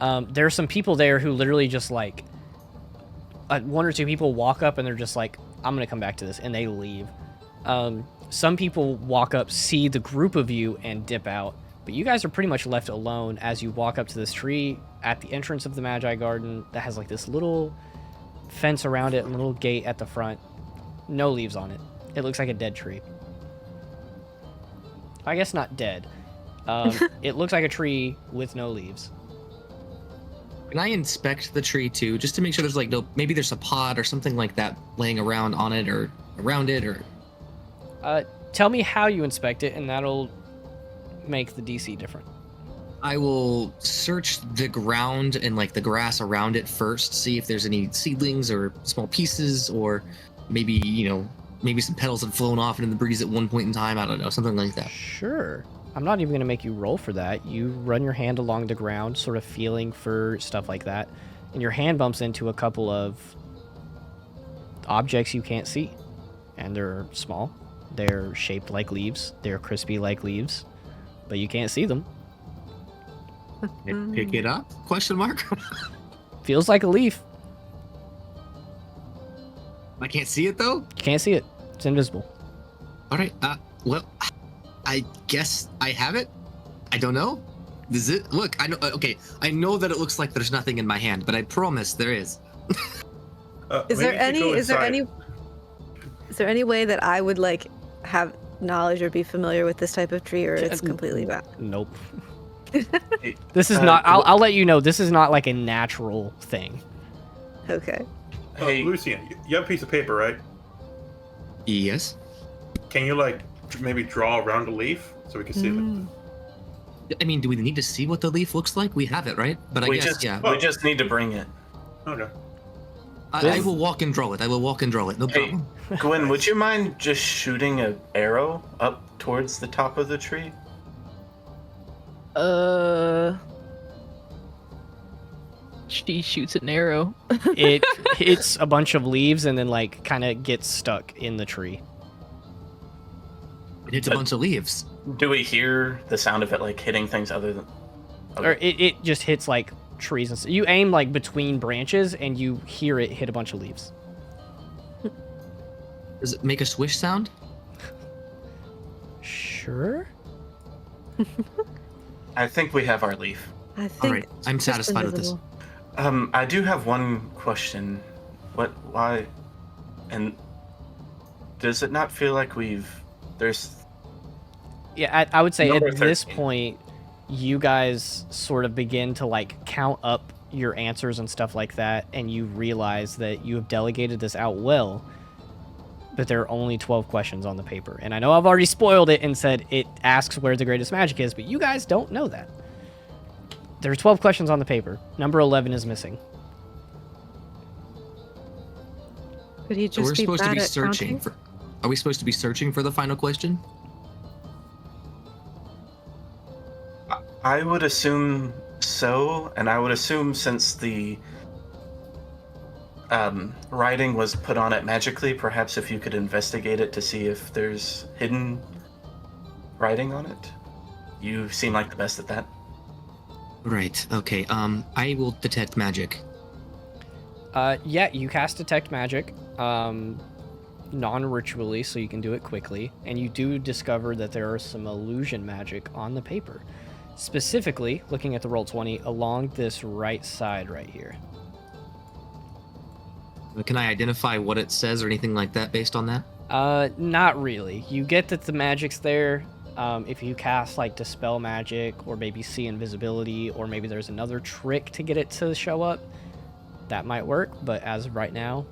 Speaker 1: There are some people there who literally just like one or two people walk up and they're just like, I'm gonna come back to this, and they leave. Some people walk up, see the group of you, and dip out. But you guys are pretty much left alone as you walk up to this tree at the entrance of the Magi Garden that has like this little fence around it and a little gate at the front. No leaves on it. It looks like a dead tree. I guess not dead. It looks like a tree with no leaves.
Speaker 2: Can I inspect the tree too, just to make sure there's like no, maybe there's a pod or something like that laying around on it or around it or...
Speaker 1: Tell me how you inspect it, and that'll make the DC different.
Speaker 2: I will search the ground and like the grass around it first, see if there's any seedlings or small pieces or maybe, maybe some petals had flown off into the breeze at one point in time. I don't know, something like that.
Speaker 1: Sure. I'm not even going to make you roll for that. You run your hand along the ground, sort of feeling for stuff like that, and your hand bumps into a couple of objects you can't see. And they're small. They're shaped like leaves. They're crispy like leaves, but you can't see them.
Speaker 2: Pick it up? Question mark?
Speaker 1: Feels like a leaf.
Speaker 2: I can't see it though?
Speaker 1: You can't see it. It's invisible.
Speaker 2: All right. Well, I guess I have it. I don't know. Is it? Look, I know. Okay, I know that it looks like there's nothing in my hand, but I promise there is.
Speaker 5: Is there any way that I would like have knowledge or be familiar with this type of tree, or it's completely bad?
Speaker 1: Nope. This is not. I'll let you know. This is not like a natural thing.
Speaker 5: Okay.
Speaker 4: Hey,
Speaker 3: Lucian, you have a piece of paper, right?
Speaker 2: Yes.
Speaker 3: Can you like maybe draw around the leaf so we can see it?
Speaker 2: I mean, do we need to see what the leaf looks like? We have it, right? But I guess, yeah.
Speaker 4: We just need to bring it.
Speaker 3: Okay.
Speaker 2: I will walk and draw it. No problem.
Speaker 4: Gwen, would you mind just shooting an arrow up towards the top of the tree?
Speaker 7: She shoots an arrow.
Speaker 1: It hits a bunch of leaves and then like kind of gets stuck in the tree.
Speaker 2: It hits a bunch of leaves.
Speaker 4: Do we hear the sound of it like hitting things other than?
Speaker 1: Or it just hits like trees and you aim like between branches and you hear it hit a bunch of leaves.
Speaker 2: Does it make a swish sound?
Speaker 1: Sure.
Speaker 4: I think we have our leaf.
Speaker 5: I think
Speaker 2: All right, I'm
Speaker 5: it's just
Speaker 2: satisfied with this.
Speaker 5: invisible.
Speaker 4: I do have one question. Why, and does it not feel like there's
Speaker 1: Yeah, I would say
Speaker 4: Number
Speaker 1: at this
Speaker 4: 13.
Speaker 1: point, you guys sort of begin to like count up your answers and stuff like that, and you realize that you have delegated this out well, but there are only 12 questions on the paper. And I know I've already spoiled it and said it asks where the greatest magic is, but you guys don't know that. There are 12 questions on the paper. Number 11 is missing.
Speaker 5: Could he
Speaker 2: So
Speaker 5: just
Speaker 2: we're
Speaker 5: be
Speaker 2: supposed to
Speaker 5: bad
Speaker 2: be
Speaker 5: at
Speaker 2: searching
Speaker 5: counting?
Speaker 2: for. Are we supposed to be searching for the final question?
Speaker 4: I would assume so, and I would assume since the writing was put on it magically, perhaps if you could investigate it to see if there's hidden writing on it. You seem like the best at that.
Speaker 2: Right. Okay. I will detect magic.
Speaker 1: Yeah, you cast Detect Magic, non-ritually, so you can do it quickly, and you do discover that there are some illusion magic on the paper. Specifically, looking at the Roll20, along this right side right here.
Speaker 2: Can I identify what it says or anything like that based on that?
Speaker 1: Not really. You get that the magic's there. If you cast like Dispel Magic, or maybe See Invisibility, or maybe there's another trick to get it to show up, that might work, but as of right now,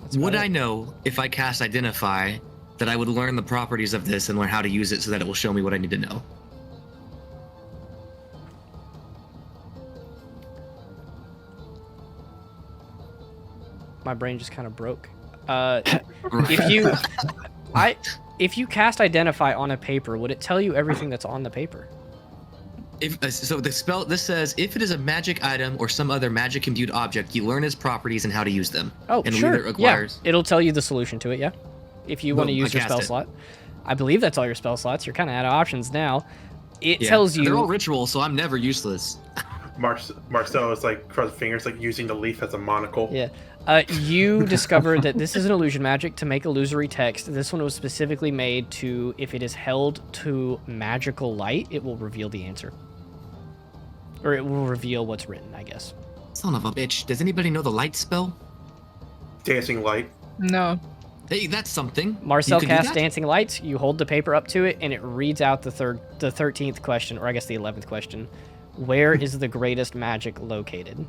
Speaker 1: that's
Speaker 2: Would
Speaker 1: about
Speaker 2: I
Speaker 1: it.
Speaker 2: know if I cast Identify that I would learn the properties of this and learn how to use it so that it will show me what I need to know?
Speaker 1: My brain just kind of broke. If you cast Identify on a paper, would it tell you everything that's on the paper?
Speaker 2: So the spell, this says, if it is a magic item or some other magic imbued object, you learn its properties and how to use them.
Speaker 1: Oh,
Speaker 2: and
Speaker 1: sure.
Speaker 2: It requires.
Speaker 1: Yeah, it'll tell you the solution to it, yeah. If you want to
Speaker 2: Boom,
Speaker 1: use
Speaker 2: I
Speaker 1: your
Speaker 2: cast
Speaker 1: spell
Speaker 2: it.
Speaker 1: slot. I believe that's all your spell slots. You're kind of out of options now. It
Speaker 2: Yeah.
Speaker 1: tells
Speaker 2: They're all
Speaker 1: you...
Speaker 2: ritual, so I'm never useless.
Speaker 3: Marcel is like cross fingers, like using the leaf as a monocle.
Speaker 1: Yeah. You discover that this is an illusion magic to make illusory text. This one was specifically made to, if it is held to magical light, it will reveal the answer. Or it will reveal what's written, I guess.
Speaker 2: Son of a bitch. Does anybody know the light spell?
Speaker 3: Dancing light.
Speaker 7: No.
Speaker 2: Hey, that's something.
Speaker 1: Marcel
Speaker 2: You can do
Speaker 1: casts
Speaker 2: that?
Speaker 1: Dancing Lights. You hold the paper up to it, and it reads out the 13th question, or I guess the 11th question. Where is the greatest magic located?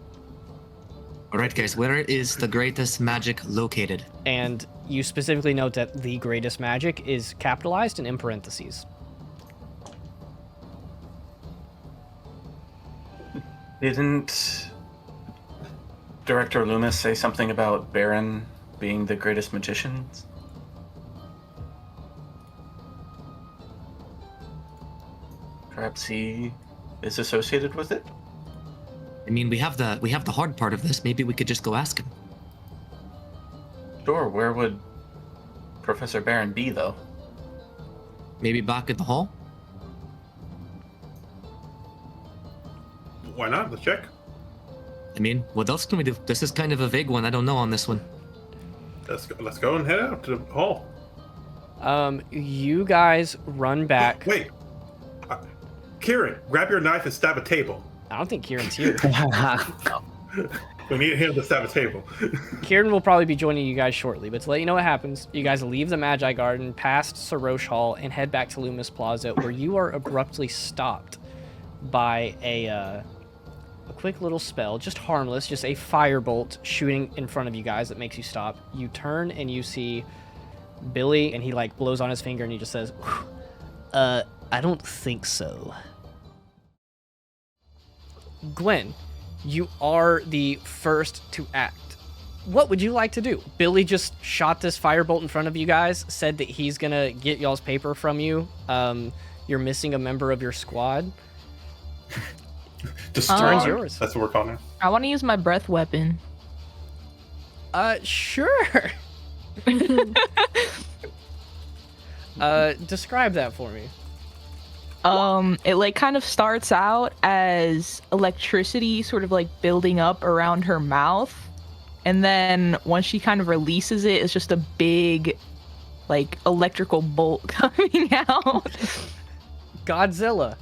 Speaker 2: All right, guys. Where is the greatest magic located?
Speaker 1: And you specifically note that the greatest magic is capitalized and in parentheses.
Speaker 4: Didn't Director Loomis say something about Baron being the greatest magician? Perhaps he is associated with it?
Speaker 2: I mean, we have the hard part of this. Maybe we could just go ask him.
Speaker 4: Sure, where would Professor Baron be, though?
Speaker 2: Maybe back at the hall.
Speaker 3: Why not? Let's check.
Speaker 2: I mean, what else can we do? This is kind of a vague one. I don't know on this one.
Speaker 3: Let's go and head out to the hall.
Speaker 1: You guys run back.
Speaker 3: Wait. Kieran, grab your knife and stab a table.
Speaker 1: I don't think Kieran's here.
Speaker 3: We need him to stab a table.
Speaker 1: Kieran will probably be joining you guys shortly, but to let you know what happens, you guys leave the Magi Garden, past Sarosh Hall, and head back to Lumis Plaza, where you are abruptly stopped by a quick little spell, just harmless, just a firebolt shooting in front of you guys that makes you stop. You turn and you see Billy, and he like blows on his finger and he just says, I don't think so. Gwen, you are the first to act. What would you like to do? Billy just shot this firebolt in front of you guys, said that he's gonna get y'all's paper from you. You're missing a member of your squad.
Speaker 3: Destroy.
Speaker 1: Turn's yours.
Speaker 3: That's what we're calling it.
Speaker 7: I want to use my breath weapon.
Speaker 1: Sure. Describe that for me.
Speaker 7: It like kind of starts out as electricity sort of like building up around her mouth, and then once she kind of releases it, it's just a big like electrical bolt coming out.
Speaker 1: Godzilla.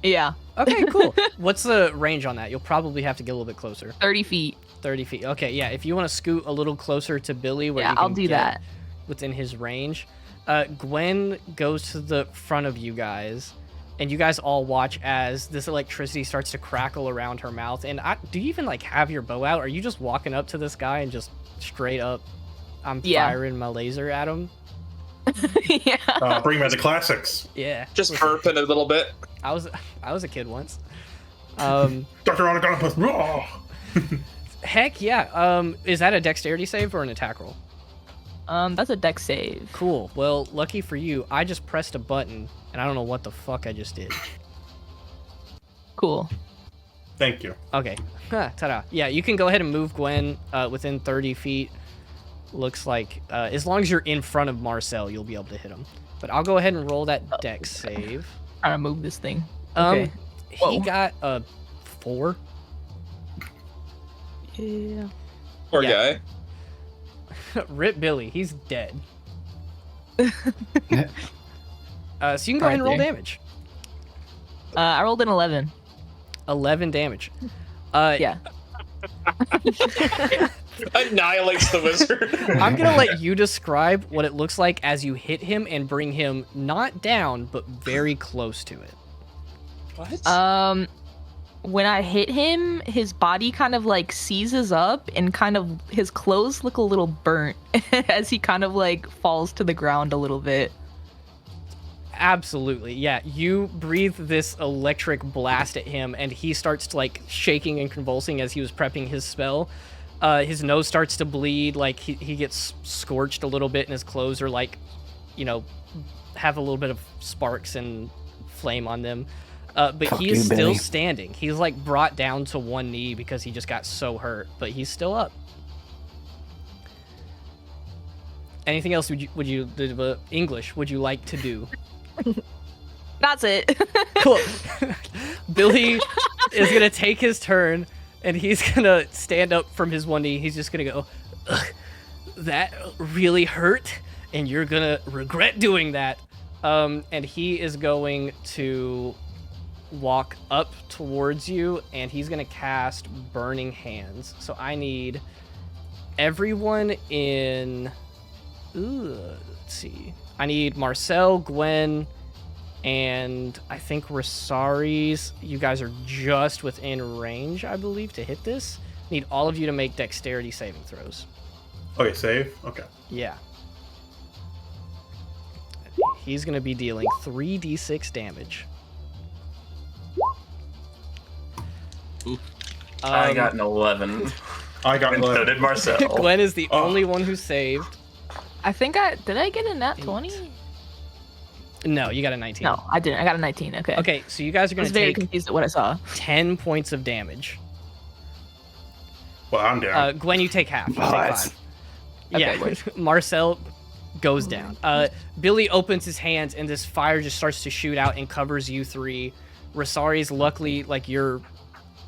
Speaker 7: Yeah,
Speaker 1: Okay, cool. What's the range on that? You'll probably have to get a little bit closer.
Speaker 7: 30 feet.
Speaker 1: 30 feet. Okay, yeah. If you want to scoot a little closer to Billy, where
Speaker 7: Yeah,
Speaker 1: you can
Speaker 7: I'll do
Speaker 1: get
Speaker 7: that.
Speaker 1: within his range. Gwen goes to the front of you guys, and you guys all watch as this electricity starts to crackle around her mouth. And do you even like have your bow out? Or are you just walking up to this guy and just straight up, I'm firing my laser at him?
Speaker 7: Yeah.
Speaker 3: Bring back the classics.
Speaker 1: Yeah.
Speaker 8: Just burping a little bit.
Speaker 1: I was a kid once.
Speaker 3: Dr. Onagonopus. Raw.
Speaker 1: Heck yeah. Is that a dexterity save or an attack roll?
Speaker 7: That's a dex save.
Speaker 1: Cool. Well, lucky for you, I just pressed a button, and I don't know what the fuck I just did.
Speaker 7: Cool.
Speaker 3: Thank you.
Speaker 1: Okay. Ta-da. Yeah, you can go ahead and move Gwen within 30 feet. Looks like, as long as you're in front of Marcel, you'll be able to hit him. But I'll go ahead and roll that dex save.
Speaker 7: Trying to move this thing. Okay.
Speaker 1: He
Speaker 7: Whoa.
Speaker 1: got a 4.
Speaker 7: Yeah.
Speaker 8: Poor
Speaker 1: Yeah.
Speaker 8: guy.
Speaker 1: Rip Billy, he's dead. So you can go ahead and roll
Speaker 7: there.
Speaker 1: damage.
Speaker 7: I rolled an 11.
Speaker 1: 11 damage.
Speaker 7: Yeah.
Speaker 8: Annihilates the wizard.
Speaker 1: I'm gonna let you describe what it looks like as you hit him and bring him not down, but very close to it.
Speaker 8: What?
Speaker 7: When I hit him, his body kind of like seizes up and kind of his clothes look a little burnt as he kind of like falls to the ground a little bit.
Speaker 1: Absolutely, yeah. You breathe this electric blast at him, and he starts to, like, shaking and convulsing as he was prepping his spell. His nose starts to bleed, like he gets scorched a little bit, and his clothes are like, you know, have a little bit of sparks and flame on them. But
Speaker 6: Fuck
Speaker 1: he is
Speaker 6: you,
Speaker 1: still
Speaker 6: Billy.
Speaker 1: standing. He's like brought down to one knee because he just got so hurt, but he's still up. Anything else English would you like to do?
Speaker 7: That's it.
Speaker 1: Cool. Billy is gonna take his turn, and he's gonna stand up from his one knee. He's just gonna go, "Ugh, that really hurt, and you're gonna regret doing that." And he is going to walk up towards you, and he's gonna cast Burning Hands. So I need everyone in. Let's see. I need Marcel, Gwen, and I think Rosari's. You guys are just within range, I believe, to hit this. Need all of you to make dexterity saving throws.
Speaker 3: Okay, save. Okay.
Speaker 1: Yeah. He's going to be dealing 3d6 damage.
Speaker 4: I got an 11.
Speaker 3: I got
Speaker 4: And so did Marcel.
Speaker 1: Gwen is the
Speaker 3: Oh.
Speaker 1: only one who saved.
Speaker 7: I think did I get a nat 20?
Speaker 1: No, you got a 19.
Speaker 7: No, I didn't. I got a 19. Okay.
Speaker 1: Okay, so you guys are
Speaker 7: I
Speaker 1: going
Speaker 7: was
Speaker 1: to
Speaker 7: very
Speaker 1: take
Speaker 7: confused at what I saw.
Speaker 1: 10 points of damage.
Speaker 3: Well, I'm down.
Speaker 1: Gwen, you take half. You take
Speaker 6: What?
Speaker 1: 5.
Speaker 7: Okay,
Speaker 1: Yeah, Marcel goes down. Billy opens his hands, and this fire just starts to shoot out and covers you three. Rosari's, luckily, like, your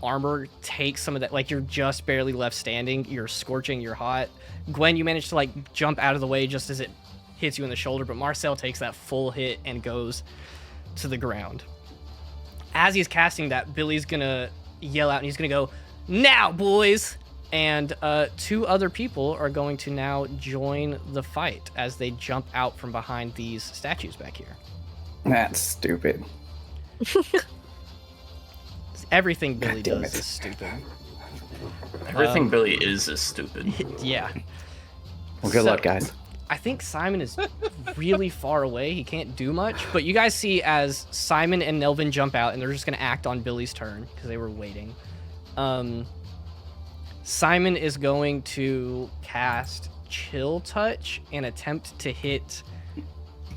Speaker 1: armor takes some of that. Like, you're just barely left standing. You're scorching, you're hot. Gwen, you manage to, like, jump out of the way just as it hits you in the shoulder, but Marcel takes that full hit and goes to the ground. As he's casting that, Billy's gonna yell out, and he's gonna go, "Now, boys!" And 2 other people are going to now join the fight as they jump out from behind these statues back here.
Speaker 6: That's stupid.
Speaker 1: Everything Billy
Speaker 6: damn
Speaker 1: does
Speaker 6: it.
Speaker 1: is stupid.
Speaker 4: Everything Billy is stupid.
Speaker 1: Yeah.
Speaker 6: Well, good
Speaker 1: So-
Speaker 6: luck, guys.
Speaker 1: I think Simon is really far away. He can't do much. But you guys see as Simon and Nelvin jump out, and they're just going to act on Billy's turn because they were waiting. Simon is going to cast Chill Touch and attempt to hit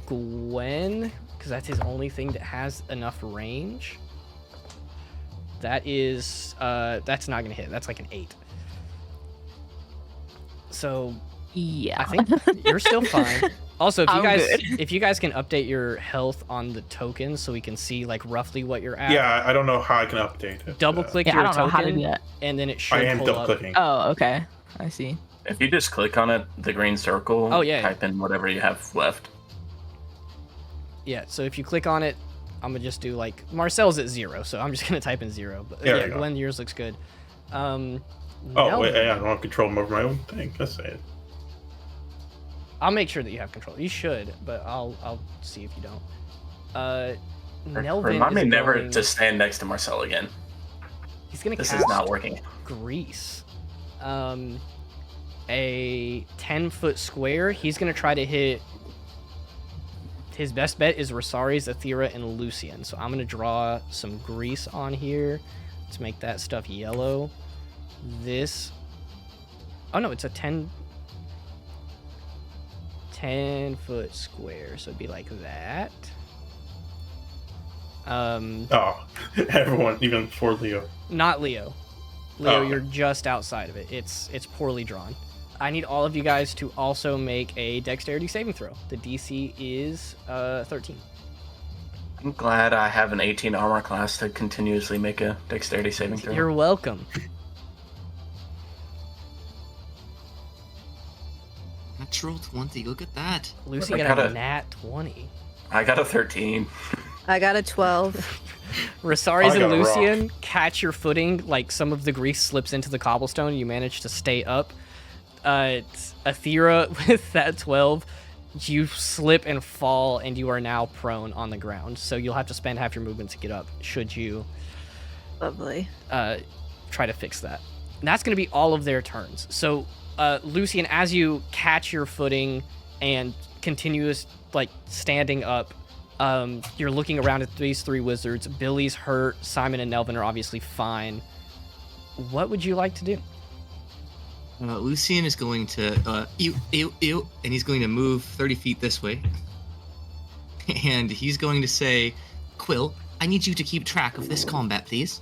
Speaker 1: Gwen because that's his only thing that has enough range. That is, that's not gonna hit. That's like an 8. So
Speaker 7: Yeah.
Speaker 1: I think you're still fine. Also,
Speaker 7: I'm good.
Speaker 1: if you guys can update your health on the tokens so we can see like roughly what you're at.
Speaker 3: Yeah, I don't know how I can update it.
Speaker 1: Double click
Speaker 7: Yeah, I
Speaker 1: your
Speaker 7: don't know how to
Speaker 1: token,
Speaker 7: do that.
Speaker 1: and then it should
Speaker 3: I am
Speaker 1: pull
Speaker 3: double
Speaker 1: up.
Speaker 3: clicking.
Speaker 7: Oh, okay. I see.
Speaker 4: If you just click on it, the green circle,
Speaker 1: Oh, yeah.
Speaker 4: type in whatever you have left.
Speaker 1: Yeah, so if you click on it, I'm gonna just do like Marcel's at 0, so I'm just gonna type in 0. But
Speaker 3: There
Speaker 1: yeah,
Speaker 3: you go.
Speaker 1: Glenn, yours looks good.
Speaker 3: Oh, wait,
Speaker 1: Melvin,
Speaker 3: I don't have control over my own thing. That's it.
Speaker 1: I'll make sure that you have control. You should, but I'll see if you don't. Melvin
Speaker 4: Remind me
Speaker 1: is
Speaker 4: never
Speaker 1: going-
Speaker 4: to stand next to Marcel again.
Speaker 1: He's gonna
Speaker 4: This
Speaker 1: cast
Speaker 4: is not working.
Speaker 1: Grease. A 10-foot square. He's gonna try to hit. His best bet is Rosari's, Aethera, and Lucian. So I'm gonna draw some grease on here to make that stuff yellow. This. Oh no, it's a 10-foot square. So it'd be like that.
Speaker 3: Oh, everyone, even for Leo.
Speaker 1: Not Leo. Leo,
Speaker 3: Oh.
Speaker 1: you're just outside of it. It's poorly drawn. I need all of you guys to also make a dexterity saving throw. The DC is 13.
Speaker 4: I'm glad I have an 18 armor class to continuously make a dexterity saving throw.
Speaker 1: You're welcome.
Speaker 2: Natural 20. Look at that.
Speaker 1: Lucy
Speaker 4: I
Speaker 1: got a
Speaker 4: gotta-
Speaker 1: nat 20.
Speaker 4: I got a 13.
Speaker 5: I got a 12.
Speaker 1: Rosaris
Speaker 3: I
Speaker 1: and
Speaker 3: got a rock.
Speaker 1: Lucian catch your footing, like some of the grease slips into the cobblestone. You manage to stay up. Aethera, with that 12, you slip and fall, and you are now prone on the ground. So you'll have to spend half your movement to get up, should you
Speaker 5: Lovely.
Speaker 1: try to fix that. And that's going to be all of their turns. So, Lucian, as you catch your footing and continuous, like, standing up, you're looking around at these 3 wizards. Billy's hurt. Simon and Nelvin are obviously fine. What would you like to do?
Speaker 2: Lucian is going to ew, and he's going to move 30 feet this way. And he's going to say, Quill, I need you to keep track of this combat, please.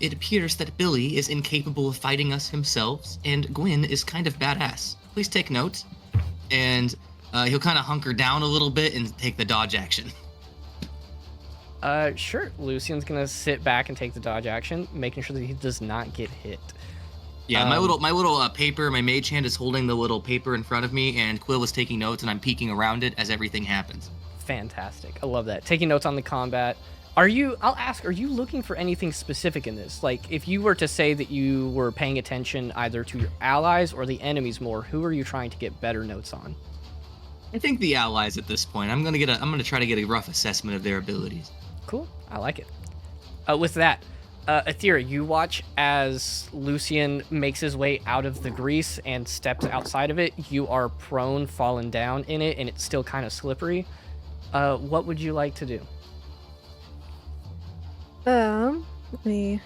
Speaker 2: It appears that Billy is incapable of fighting us himself, and Gwyn is kind of badass. Please take note. And he'll kind of hunker down a little bit and take the dodge action.
Speaker 1: Sure. Lucian's gonna sit back and take the dodge action, making sure that he does not get hit.
Speaker 2: Yeah, my little paper, my mage hand is holding the little paper in front of me, and Quill is taking notes, and I'm peeking around it as everything happens.
Speaker 1: Fantastic. I love that. Taking notes on the combat. Are you looking for anything specific in this? Like, if you were to say that you were paying attention either to your allies or the enemies more, who are you trying to get better notes on?
Speaker 2: I think the allies at this point. I'm gonna try to get a rough assessment of their abilities.
Speaker 1: Cool. I like it. With that, Aethera, you watch as Lucian makes his way out of the grease and steps outside of it. You are prone, fallen down in it, and it's still kind of slippery. What would you like to do?
Speaker 5: Let me.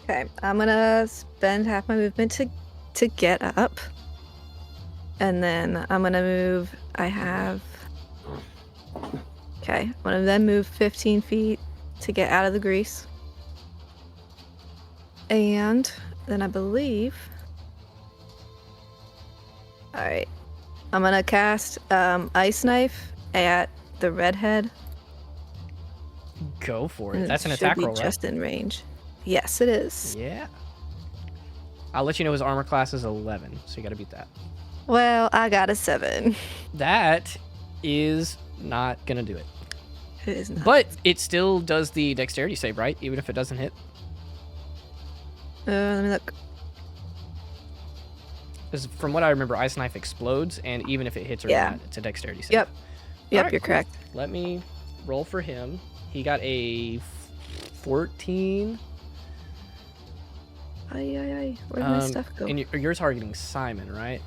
Speaker 5: Okay, I'm gonna spend half my movement to get up, and then I'm gonna move. Okay, I'm gonna then move 15 feet to get out of the grease, and then I believe. All right, I'm gonna cast Ice Knife at the redhead.
Speaker 1: Go for
Speaker 5: and
Speaker 1: it. That's an
Speaker 5: should
Speaker 1: attack
Speaker 5: be
Speaker 1: roll, right?
Speaker 5: just in range. Yes, it is.
Speaker 1: Yeah. I'll let you know his armor class is 11, so you gotta beat that.
Speaker 5: Well, I got a 7.
Speaker 1: That is not gonna do it.
Speaker 5: It is not.
Speaker 1: But it still does the dexterity save, right? Even if it doesn't hit.
Speaker 5: Let me look.
Speaker 1: Because from what I remember, Ice Knife explodes, and even if it hits or
Speaker 5: Yeah.
Speaker 1: not, it's a dexterity save.
Speaker 5: Yep. Yep,
Speaker 1: Alright,
Speaker 5: you're
Speaker 1: cool.
Speaker 5: correct.
Speaker 1: Let me roll for him. He got a 14.
Speaker 5: Ay. Where'd my stuff go?
Speaker 1: And you're targeting Simon, right?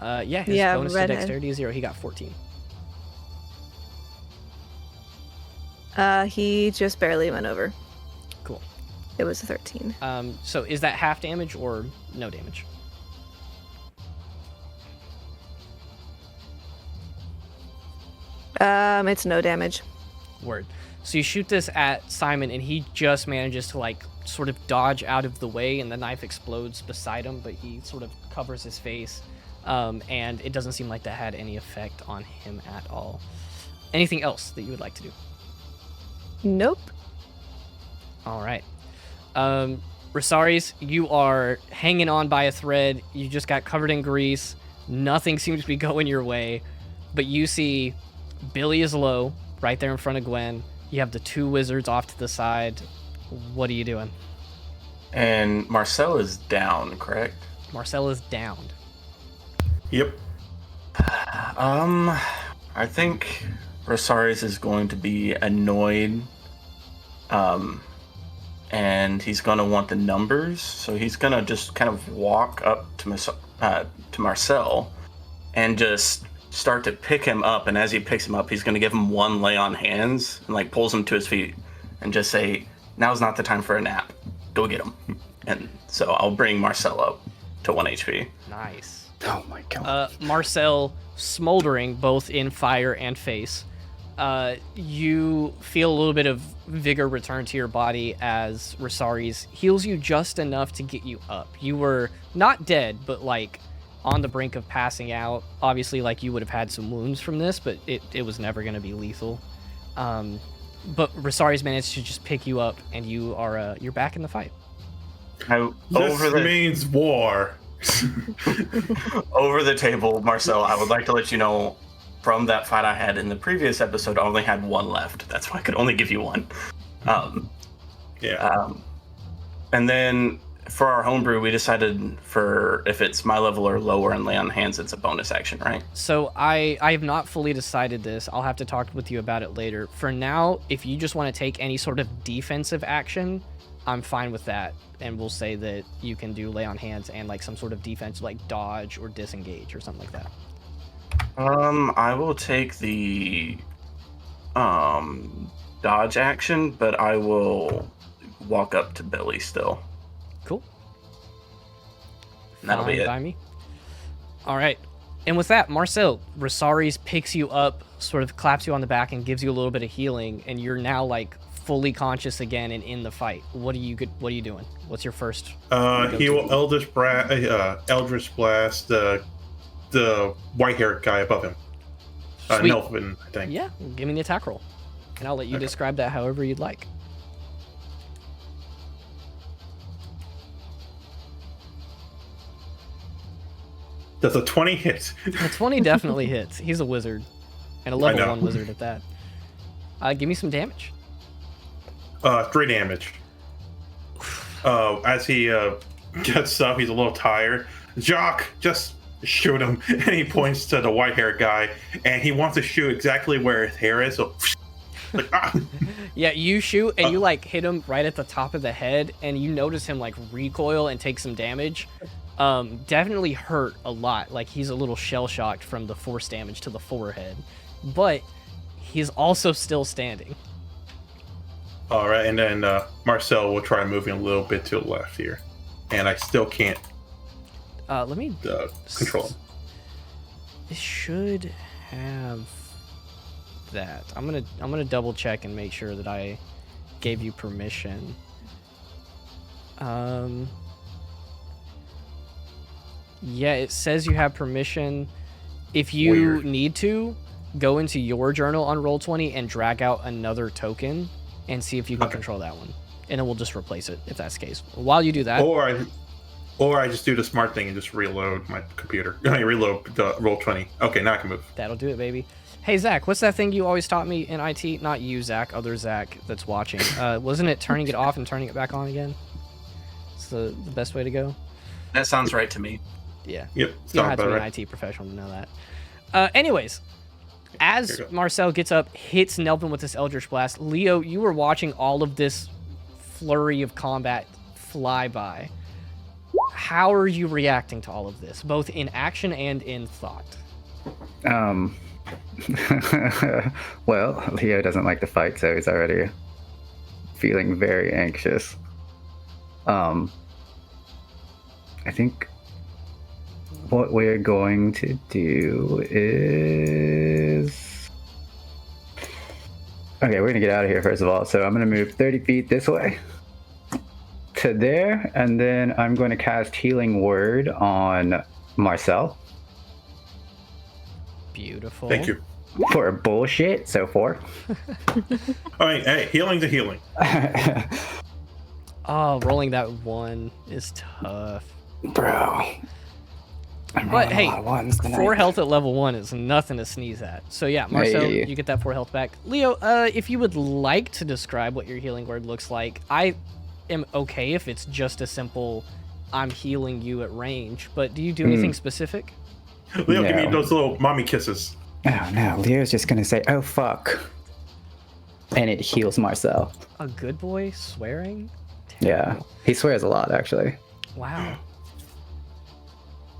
Speaker 1: Yeah, his
Speaker 5: Yeah,
Speaker 1: bonus to
Speaker 5: redhead.
Speaker 1: dexterity is 0. He got 14.
Speaker 5: He just barely went over.
Speaker 1: Cool.
Speaker 5: It was a 13.
Speaker 1: So is that half damage or no damage?
Speaker 5: It's no damage.
Speaker 1: Word. So you shoot this at Simon, and he just manages to like sort of dodge out of the way, and the knife explodes beside him, but he sort of covers his face, and it doesn't seem like that had any effect on him at all. Anything else that you would like to do?
Speaker 5: Nope.
Speaker 1: All right. Rosaris, you are hanging on by a thread. You just got covered in grease. Nothing seems to be going your way, but you see Billy is low right there in front of Gwen. You have the two wizards off to the side. What are you doing?
Speaker 4: And Marcel is down, correct?
Speaker 1: Marcel is downed.
Speaker 3: Yep.
Speaker 4: I think Rosaris is going to be annoyed. And he's going to want the numbers, so he's going to just kind of walk up to Marcel and just start to pick him up, and as he picks him up, he's going to give him one lay on hands and like pulls him to his feet and just say, now's not the time for a nap. Go get him. And so I'll bring Marcel up to 1 HP.
Speaker 1: Nice.
Speaker 6: Oh my god.
Speaker 1: Marcel smoldering both in fire and face. You feel a little bit of vigor return to your body as Rosaris heals you just enough to get you up. You were not dead, but like on the brink of passing out. Obviously, like you would have had some wounds from this, but it was never going to be lethal. But Rosaris managed to just pick you up, and you're back in the fight.
Speaker 3: This means war.
Speaker 4: Over the table, Marcel, I would like to let you know, from that fight I had in the previous episode, I only had one left. That's why I could only give you one. And then for our homebrew, we decided for if it's my level or lower and lay on hands, it's a bonus action, right?
Speaker 1: So I have not fully decided this. I'll have to talk with you about it later. For now, if you just want to take any sort of defensive action, I'm fine with that. And we'll say that you can do lay on hands and like some sort of defense, like dodge or disengage or something like that.
Speaker 4: I will take the dodge action, but I will walk up to Billy still.
Speaker 1: Cool.
Speaker 4: And that'll be it.
Speaker 1: By me. All right. And with that, Marcel, Rosaris picks you up, sort of claps you on the back and gives you a little bit of healing, and you're now like fully conscious again and in the fight. What are you doing? What's your first?
Speaker 3: He will Eldritch Blast the white-haired guy above him.
Speaker 1: Sweet.
Speaker 3: Nelvin, I think.
Speaker 1: Yeah, give me the attack roll, and I'll let you describe that however you'd like.
Speaker 3: Does a 20 hit?
Speaker 1: A 20 definitely hits. He's a wizard, and a level 1 wizard at that. Give me some damage.
Speaker 3: 3 damage. As he gets up, he's a little tired. Jock, just shoot him. And he points to the white-haired guy, and he wants to shoot exactly where his hair is. So, like,
Speaker 1: Yeah, you shoot, and you like hit him right at the top of the head, and you notice him like recoil and take some damage. Definitely hurt a lot. Like he's a little shell-shocked from the force damage to the forehead, but he's also still standing.
Speaker 3: All right, and then Marcel will try moving a little bit to the left here, and I still can't.
Speaker 1: Let me
Speaker 3: control him.
Speaker 1: This should have that. I'm gonna double check and make sure that I gave you permission. Yeah, it says you have permission. If you need to, go into your journal on Roll20 and drag out another token and see if you can control that one. And then we'll just replace it if that's the case. While you do that...
Speaker 3: Or I just do the smart thing and just reload my computer. I reload the Roll20. Okay, now I can move.
Speaker 1: That'll do it, baby. Hey, Zach, what's that thing you always taught me in IT? Not you, Zach, other Zach that's watching. Wasn't it turning it off and turning it back on again? It's the best way to go?
Speaker 4: That sounds right to me.
Speaker 1: Yeah.
Speaker 3: Yep.
Speaker 1: You don't have to be an IT professional to know that. Anyways, as Marcel gets up, hits Nelvin with this Eldritch Blast, Leo, you were watching all of this flurry of combat fly by. How are you reacting to all of this, both in action and in thought?
Speaker 6: Well, Leo doesn't like to fight, so he's already feeling very anxious. I think what we're going to do is Okay, we're gonna get out of here first of all. So I'm gonna move 30 feet this way to there, and then I'm going to cast Healing Word on Marcel
Speaker 1: Beautiful.
Speaker 3: Thank you.
Speaker 6: for bullshit. So 4.
Speaker 3: All right, hey, healing to healing.
Speaker 1: Oh, rolling that 1 is tough.
Speaker 6: Bro. I'm
Speaker 1: But
Speaker 6: rolling a
Speaker 1: hey,
Speaker 6: lot of ones tonight.
Speaker 1: 4 health at level 1 is nothing to sneeze at. So yeah, Marcel,
Speaker 6: Hey.
Speaker 1: you get that 4 health back. Leo, if you would like to describe what your healing word looks like, I am okay if it's just a simple, I'm healing you at range. But do you do anything specific?
Speaker 3: Leo, give me
Speaker 6: No.
Speaker 3: those little mommy kisses.
Speaker 6: Oh no, Leo's just gonna say, "Oh fuck," and it heals Marcel.
Speaker 1: A good boy swearing?
Speaker 6: Yeah, he swears a lot actually.
Speaker 1: Wow.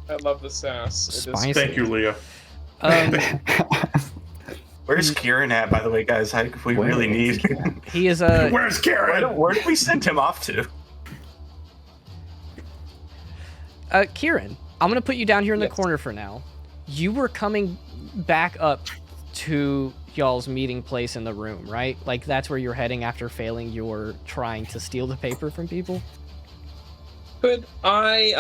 Speaker 8: I love the sass. It is-
Speaker 1: Spicy.
Speaker 3: Thank you, Leo.
Speaker 4: Where's Kieran at, by the way, guys? We
Speaker 6: Where
Speaker 4: really
Speaker 6: is
Speaker 4: need.
Speaker 1: He is
Speaker 3: Where's Karen?
Speaker 4: Where did we send him off to?
Speaker 1: Kieran, I'm gonna put you down here in the
Speaker 8: Yes.
Speaker 1: corner for now. You were coming back up to y'all's meeting place in the room, right? Like that's where you're heading after failing your trying to steal the paper from people.
Speaker 8: Could I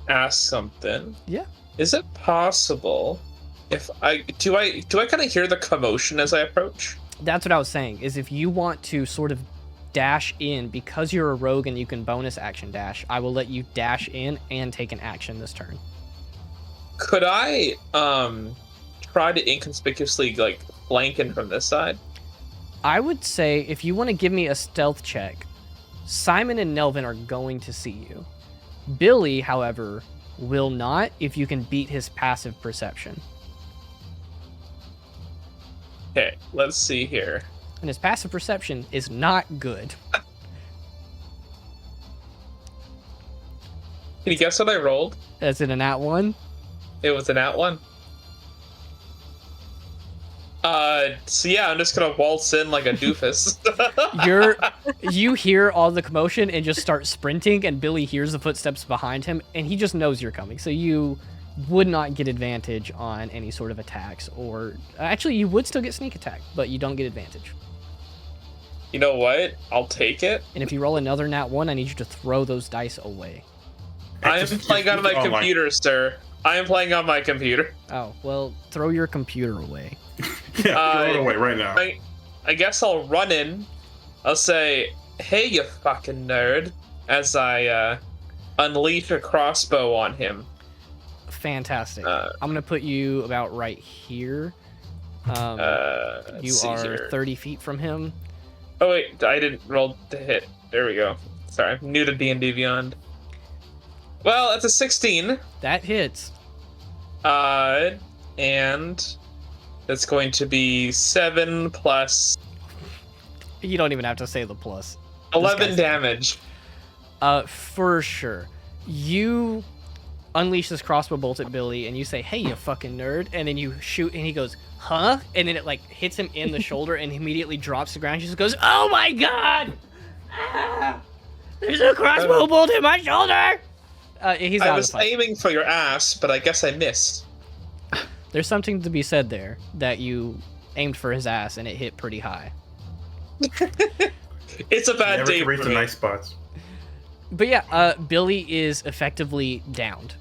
Speaker 8: ask something?
Speaker 1: Yeah.
Speaker 8: Is it possible if I kind of hear the commotion as I approach?
Speaker 1: That's what I was saying. Is if you want to sort of dash in because you're a rogue and you can bonus action dash, I will let you dash in and take an action this turn.
Speaker 8: Could I try to inconspicuously like flank in from this side?
Speaker 1: I would say if you want to give me a stealth check, Simon and Nelvin are going to see you. Billy, however, will not if you can beat his passive perception.
Speaker 8: Okay, let's see here.
Speaker 1: And his passive perception is not good.
Speaker 8: Can you guess what I rolled?
Speaker 1: Is it a nat 1?
Speaker 8: It was an at one. So yeah, I'm just gonna waltz in like a doofus.
Speaker 1: You hear all the commotion and just start sprinting, and Billy hears the footsteps behind him, and he just knows you're coming. So you would not get advantage on any sort of attacks, or actually you would still get sneak attack, but you don't get advantage.
Speaker 8: You know what? I'll take it.
Speaker 1: And if you roll another nat 1, I need you to throw those dice away.
Speaker 8: I am playing on my
Speaker 3: online.
Speaker 8: computer, sir. I am playing on my computer.
Speaker 1: Oh, well, throw your computer away.
Speaker 3: Yeah, throw it away right now.
Speaker 8: I guess I'll run in. I'll say, "Hey, you fucking nerd," as I unleash a crossbow on him.
Speaker 1: Fantastic. I'm going to put you about right here.
Speaker 8: Let's
Speaker 1: You
Speaker 8: see
Speaker 1: are
Speaker 8: here.
Speaker 1: 30 feet from him.
Speaker 8: Oh wait, I didn't roll to hit. There we go. Sorry, I'm new to D&D Beyond. Well, that's a 16.
Speaker 1: That hits.
Speaker 8: And that's going to be 7 plus
Speaker 1: You don't even have to say the plus.
Speaker 8: 11
Speaker 1: guy's-
Speaker 8: damage.
Speaker 1: For sure. You unleash this crossbow bolt at Billy, and you say, "Hey, you fucking nerd," and then you shoot, and he goes, "Huh?" And then it like hits him in the shoulder, and he immediately drops to the ground. He just goes, "Oh my god! Ah, there's a crossbow bolt in my shoulder!" He's
Speaker 8: I
Speaker 1: out of
Speaker 8: was
Speaker 1: the fight.
Speaker 8: aiming for your ass, but I guess I missed.
Speaker 1: There's something to be said there that you aimed for his ass, and it hit pretty high.
Speaker 8: It's a bad
Speaker 3: Never
Speaker 8: day
Speaker 3: can reach
Speaker 8: for
Speaker 3: the
Speaker 8: me.
Speaker 3: nice spots.
Speaker 1: But yeah, Billy is effectively downed.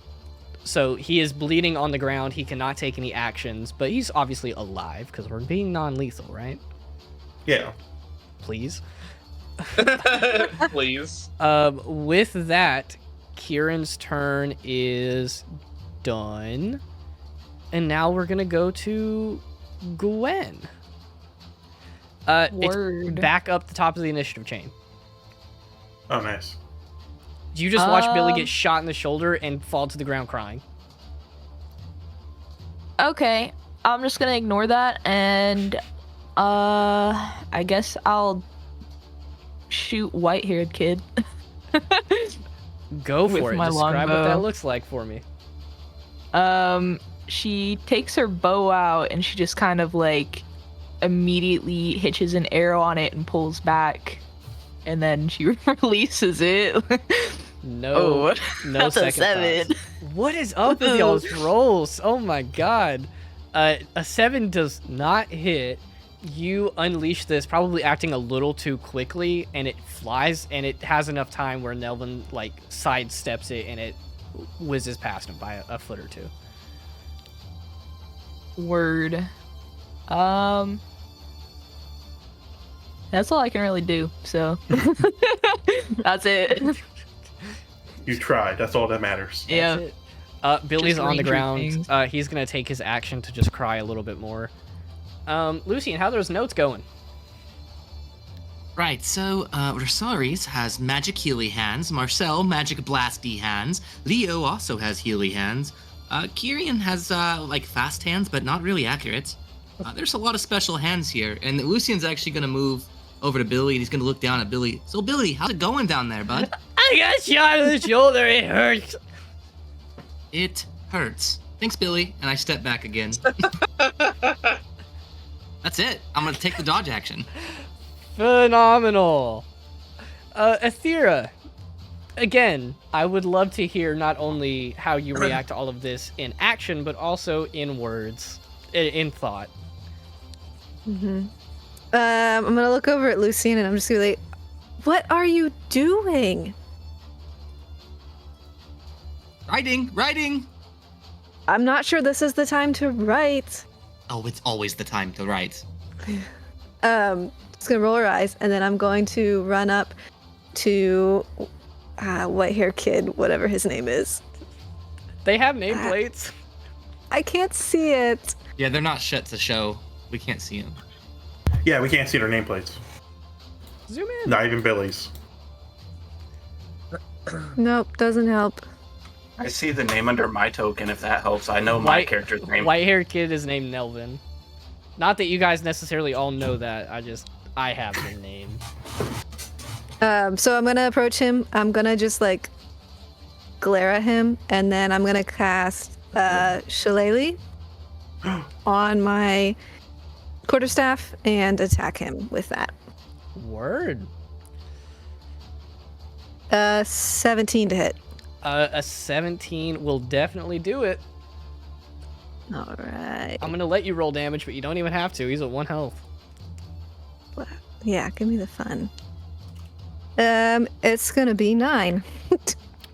Speaker 1: So he is bleeding on the ground. He cannot take any actions, but he's obviously alive because we're being non-lethal, right?
Speaker 3: Yeah.
Speaker 1: Please.
Speaker 8: Please.
Speaker 1: With that, Kieran's turn is done. And now we're going to go to Gwen. It's
Speaker 7: Word.
Speaker 1: back up the top of the initiative chain.
Speaker 3: Oh, nice.
Speaker 1: You just watch Billy
Speaker 7: Um,
Speaker 1: get shot in the shoulder and fall to the ground crying.
Speaker 7: Okay, I'm just gonna ignore that, and I guess I'll shoot white-haired kid.
Speaker 1: Go
Speaker 7: with
Speaker 1: for it.
Speaker 7: my
Speaker 1: Describe what that
Speaker 7: longbow.
Speaker 1: looks like for me.
Speaker 7: She takes her bow out and she just kind of like immediately hitches an arrow on it and pulls back, and then she releases it.
Speaker 1: No,
Speaker 7: Oh,
Speaker 1: no
Speaker 7: that's a
Speaker 1: second
Speaker 7: 7.
Speaker 1: thoughts. What is up with y'all's rolls? Oh my god. A 7 does not hit. you unleash this, probably acting a little too quickly, and it flies, and it has enough time where Nelvin like sidesteps it, and it whizzes past him by a foot or two.
Speaker 7: Word. That's all I can really do. So that's it.
Speaker 3: You tried. That's all that matters.
Speaker 7: Yeah.
Speaker 1: That's it. Billy's
Speaker 7: Just
Speaker 1: on the
Speaker 7: ranger
Speaker 1: ground.
Speaker 7: things.
Speaker 1: He's gonna take his action to just cry a little bit more. Lucian, how are those notes going?
Speaker 2: Right, so Rosaris has magic Healy hands, Marcel magic blasty hands, Leo also has Healy hands, Kyrian has like fast hands but not really accurate. There's a lot of special hands here, and Lucian's actually gonna move over to Billy and he's gonna look down at Billy. So Billy, how's it going down there, bud?
Speaker 1: I got shot in the shoulder. It hurts.
Speaker 2: It hurts. Thanks, Billy, and I step back again. That's it. I'm gonna take the dodge action.
Speaker 1: Phenomenal. Athera, again, I would love to hear not only how you react to all of this in action, but also in words, in thought.
Speaker 5: I'm gonna look over at Lucian and I'm just gonna be like, what are you doing?
Speaker 2: Writing.
Speaker 5: I'm not sure this is the time to write.
Speaker 2: Oh, it's always the time to write.
Speaker 5: Just gonna roll her eyes, and then I'm going to run up to white hair kid, whatever his name is.
Speaker 1: They have nameplates.
Speaker 5: I can't see it.
Speaker 2: Yeah, they're not shut to show. We can't see them.
Speaker 3: Yeah, we can't see their nameplates.
Speaker 1: Zoom in.
Speaker 3: Not even Billy's.
Speaker 5: Nope, doesn't help.
Speaker 4: I see the name under my token, if that helps. I know my character's name.
Speaker 1: White hair kid is named Nelvin. Not that you guys necessarily all know that. I have the name.
Speaker 5: So I'm gonna approach him. I'm gonna just like glare at him, and then I'm gonna cast Shillelagh on my quarterstaff and attack him with that.
Speaker 1: Word.
Speaker 5: 17 to hit.
Speaker 1: A 17 will definitely do it.
Speaker 5: All right.
Speaker 1: I'm gonna let you roll damage, but you don't even have to. He's at 1 health.
Speaker 5: Yeah, give me the fun. It's gonna be 9.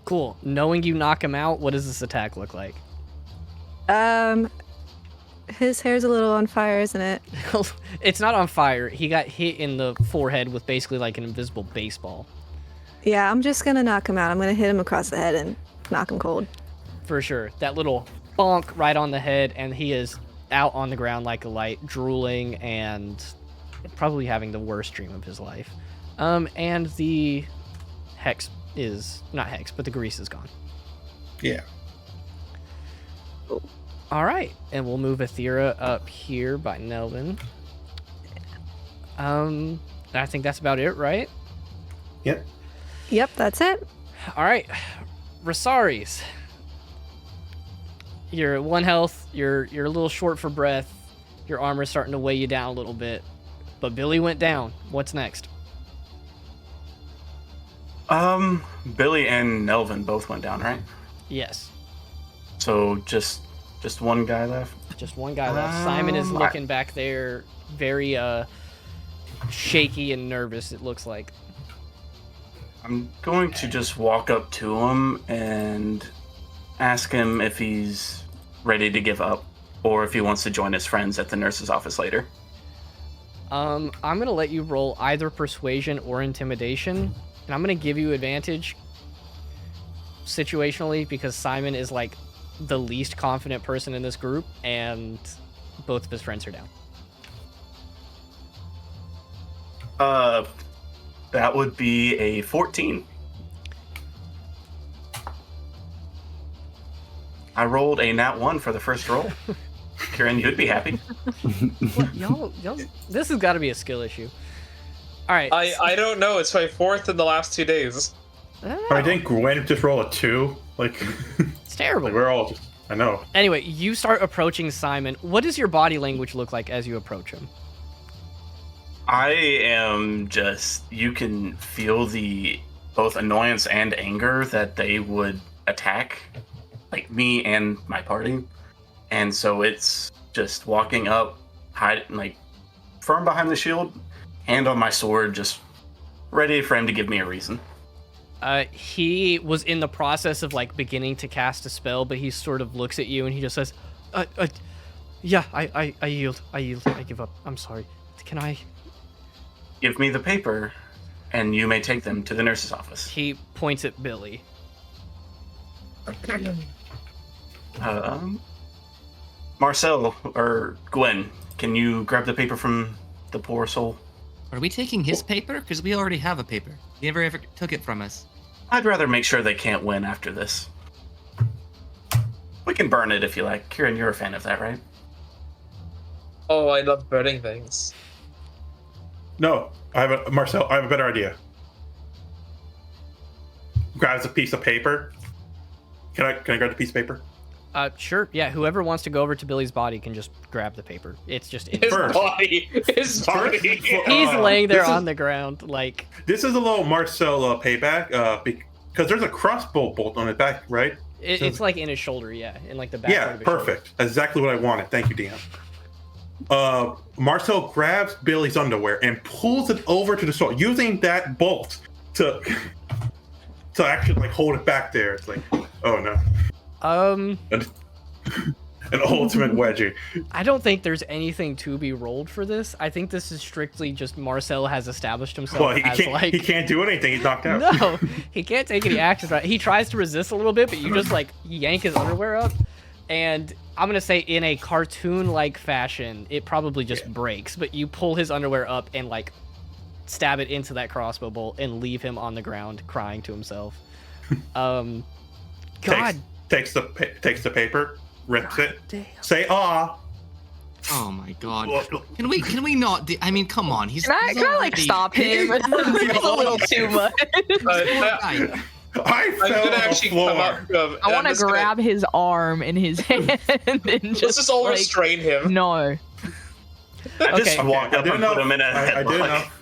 Speaker 1: Cool. Knowing you knock him out, what does this attack look like?
Speaker 5: His hair's a little on fire, isn't it?
Speaker 1: It's not on fire. He got hit in the forehead with basically like an invisible baseball.
Speaker 5: Yeah, I'm just gonna knock him out. I'm gonna hit him across the head and knock him cold.
Speaker 1: For sure. That little bonk right on the head, and he is out on the ground like a light, drooling and probably having the worst dream of his life. And the hex is not hex, but the grease is gone.
Speaker 3: Yeah.
Speaker 1: All right, and we'll move Athera up here by Nelvin. I think that's about it, right?
Speaker 3: Yep.
Speaker 5: Yep, that's it.
Speaker 1: All right, Rosaris. You're at 1 health. You're a little short for breath. Your armor's starting to weigh you down a little bit. But Billy went down. What's next?
Speaker 4: Billy and Nelvin both went down, right?
Speaker 1: Yes,
Speaker 4: So just one guy left.
Speaker 1: just one guy left. Simon is looking back there, very shaky and nervous. It looks like.
Speaker 4: I'm going to just walk up to him and ask him if he's ready to give up or if he wants to join his friends at the nurse's office later.
Speaker 1: I'm gonna let you roll either persuasion or intimidation, and I'm gonna give you advantage situationally because Simon is like the least confident person in this group, and both of his friends are down.
Speaker 4: That would be a 14. I rolled a nat 1 for the first roll. Kieran, you'd be happy.
Speaker 1: What, y'all, this has got to be a skill issue. All right.
Speaker 8: I don't know. It's my 4th in the last 2 days.
Speaker 3: I didn't Gwen just roll a 2? Like,
Speaker 1: It's terrible.
Speaker 3: like we're all just. I know.
Speaker 1: Anyway, you start approaching Simon. What does your body language look like as you approach him?
Speaker 4: I am just, you can feel the both annoyance and anger that they would attack like me and my party. And so it's just walking up, hide, like firm behind the shield, hand on my sword, just ready for him to give me a reason.
Speaker 1: He was in the process of like beginning to cast a spell, but he sort of looks at you and he just says, yeah, I yield. I give up. I'm sorry. Can I?
Speaker 4: Give me the paper, and you may take them to the nurse's office.
Speaker 1: He points at Billy.
Speaker 4: Marcel or Gwen, can you grab the paper from the poor soul?
Speaker 2: Are we taking his paper? Because we already have a paper. He never ever took it from us.
Speaker 4: I'd rather make sure they can't win after this. We can burn it if you like. Kieran, you're a fan of that, right?
Speaker 8: Oh, I love burning things.
Speaker 3: No, Marcel, I have a better idea. Grabs a piece of paper. Can I grab the piece of paper?
Speaker 1: Sure. Yeah, whoever wants to go over to Billy's body can just grab the paper. It's just
Speaker 8: His body. His body.
Speaker 1: He's laying there on the ground, like.
Speaker 3: This is a little Marcel payback, because there's a crossbow bolt on his back, right?
Speaker 1: It's like in his shoulder, yeah, in like the back.
Speaker 3: Yeah,
Speaker 1: part of his
Speaker 3: perfect.
Speaker 1: shoulder.
Speaker 3: Exactly what I wanted. Thank you, DM. Marcel grabs Billy's underwear and pulls it over to the sword, using that bolt to actually like hold it back there. It's like, oh no. An ultimate wedgie.
Speaker 1: I don't think there's anything to be rolled for this. I think this is strictly just Marcel has established himself
Speaker 3: Well,
Speaker 1: as
Speaker 3: he can't do anything. He's knocked out.
Speaker 1: No, he can't take any actions. Right? He tries to resist a little bit, but you just like yank his underwear up, and I'm gonna say in a cartoon-like fashion, it probably just breaks. But you pull his underwear up and like stab it into that crossbow bolt and leave him on the ground crying to himself. God.
Speaker 3: Takes the paper, rips it.
Speaker 1: Damn.
Speaker 3: Say ah.
Speaker 2: Oh my god. Can we not I mean, come on. Can
Speaker 7: I like stop him? It's a little too much.
Speaker 3: I fell
Speaker 8: gonna
Speaker 3: on the
Speaker 8: actually
Speaker 3: floor.
Speaker 8: come up to him.
Speaker 7: I want to grab his arm in his hand and just
Speaker 8: Let's just all
Speaker 7: like,
Speaker 8: restrain him.
Speaker 7: No.
Speaker 4: Just walk up
Speaker 3: I
Speaker 4: and put him in a
Speaker 3: I did
Speaker 4: headlock.
Speaker 3: enough.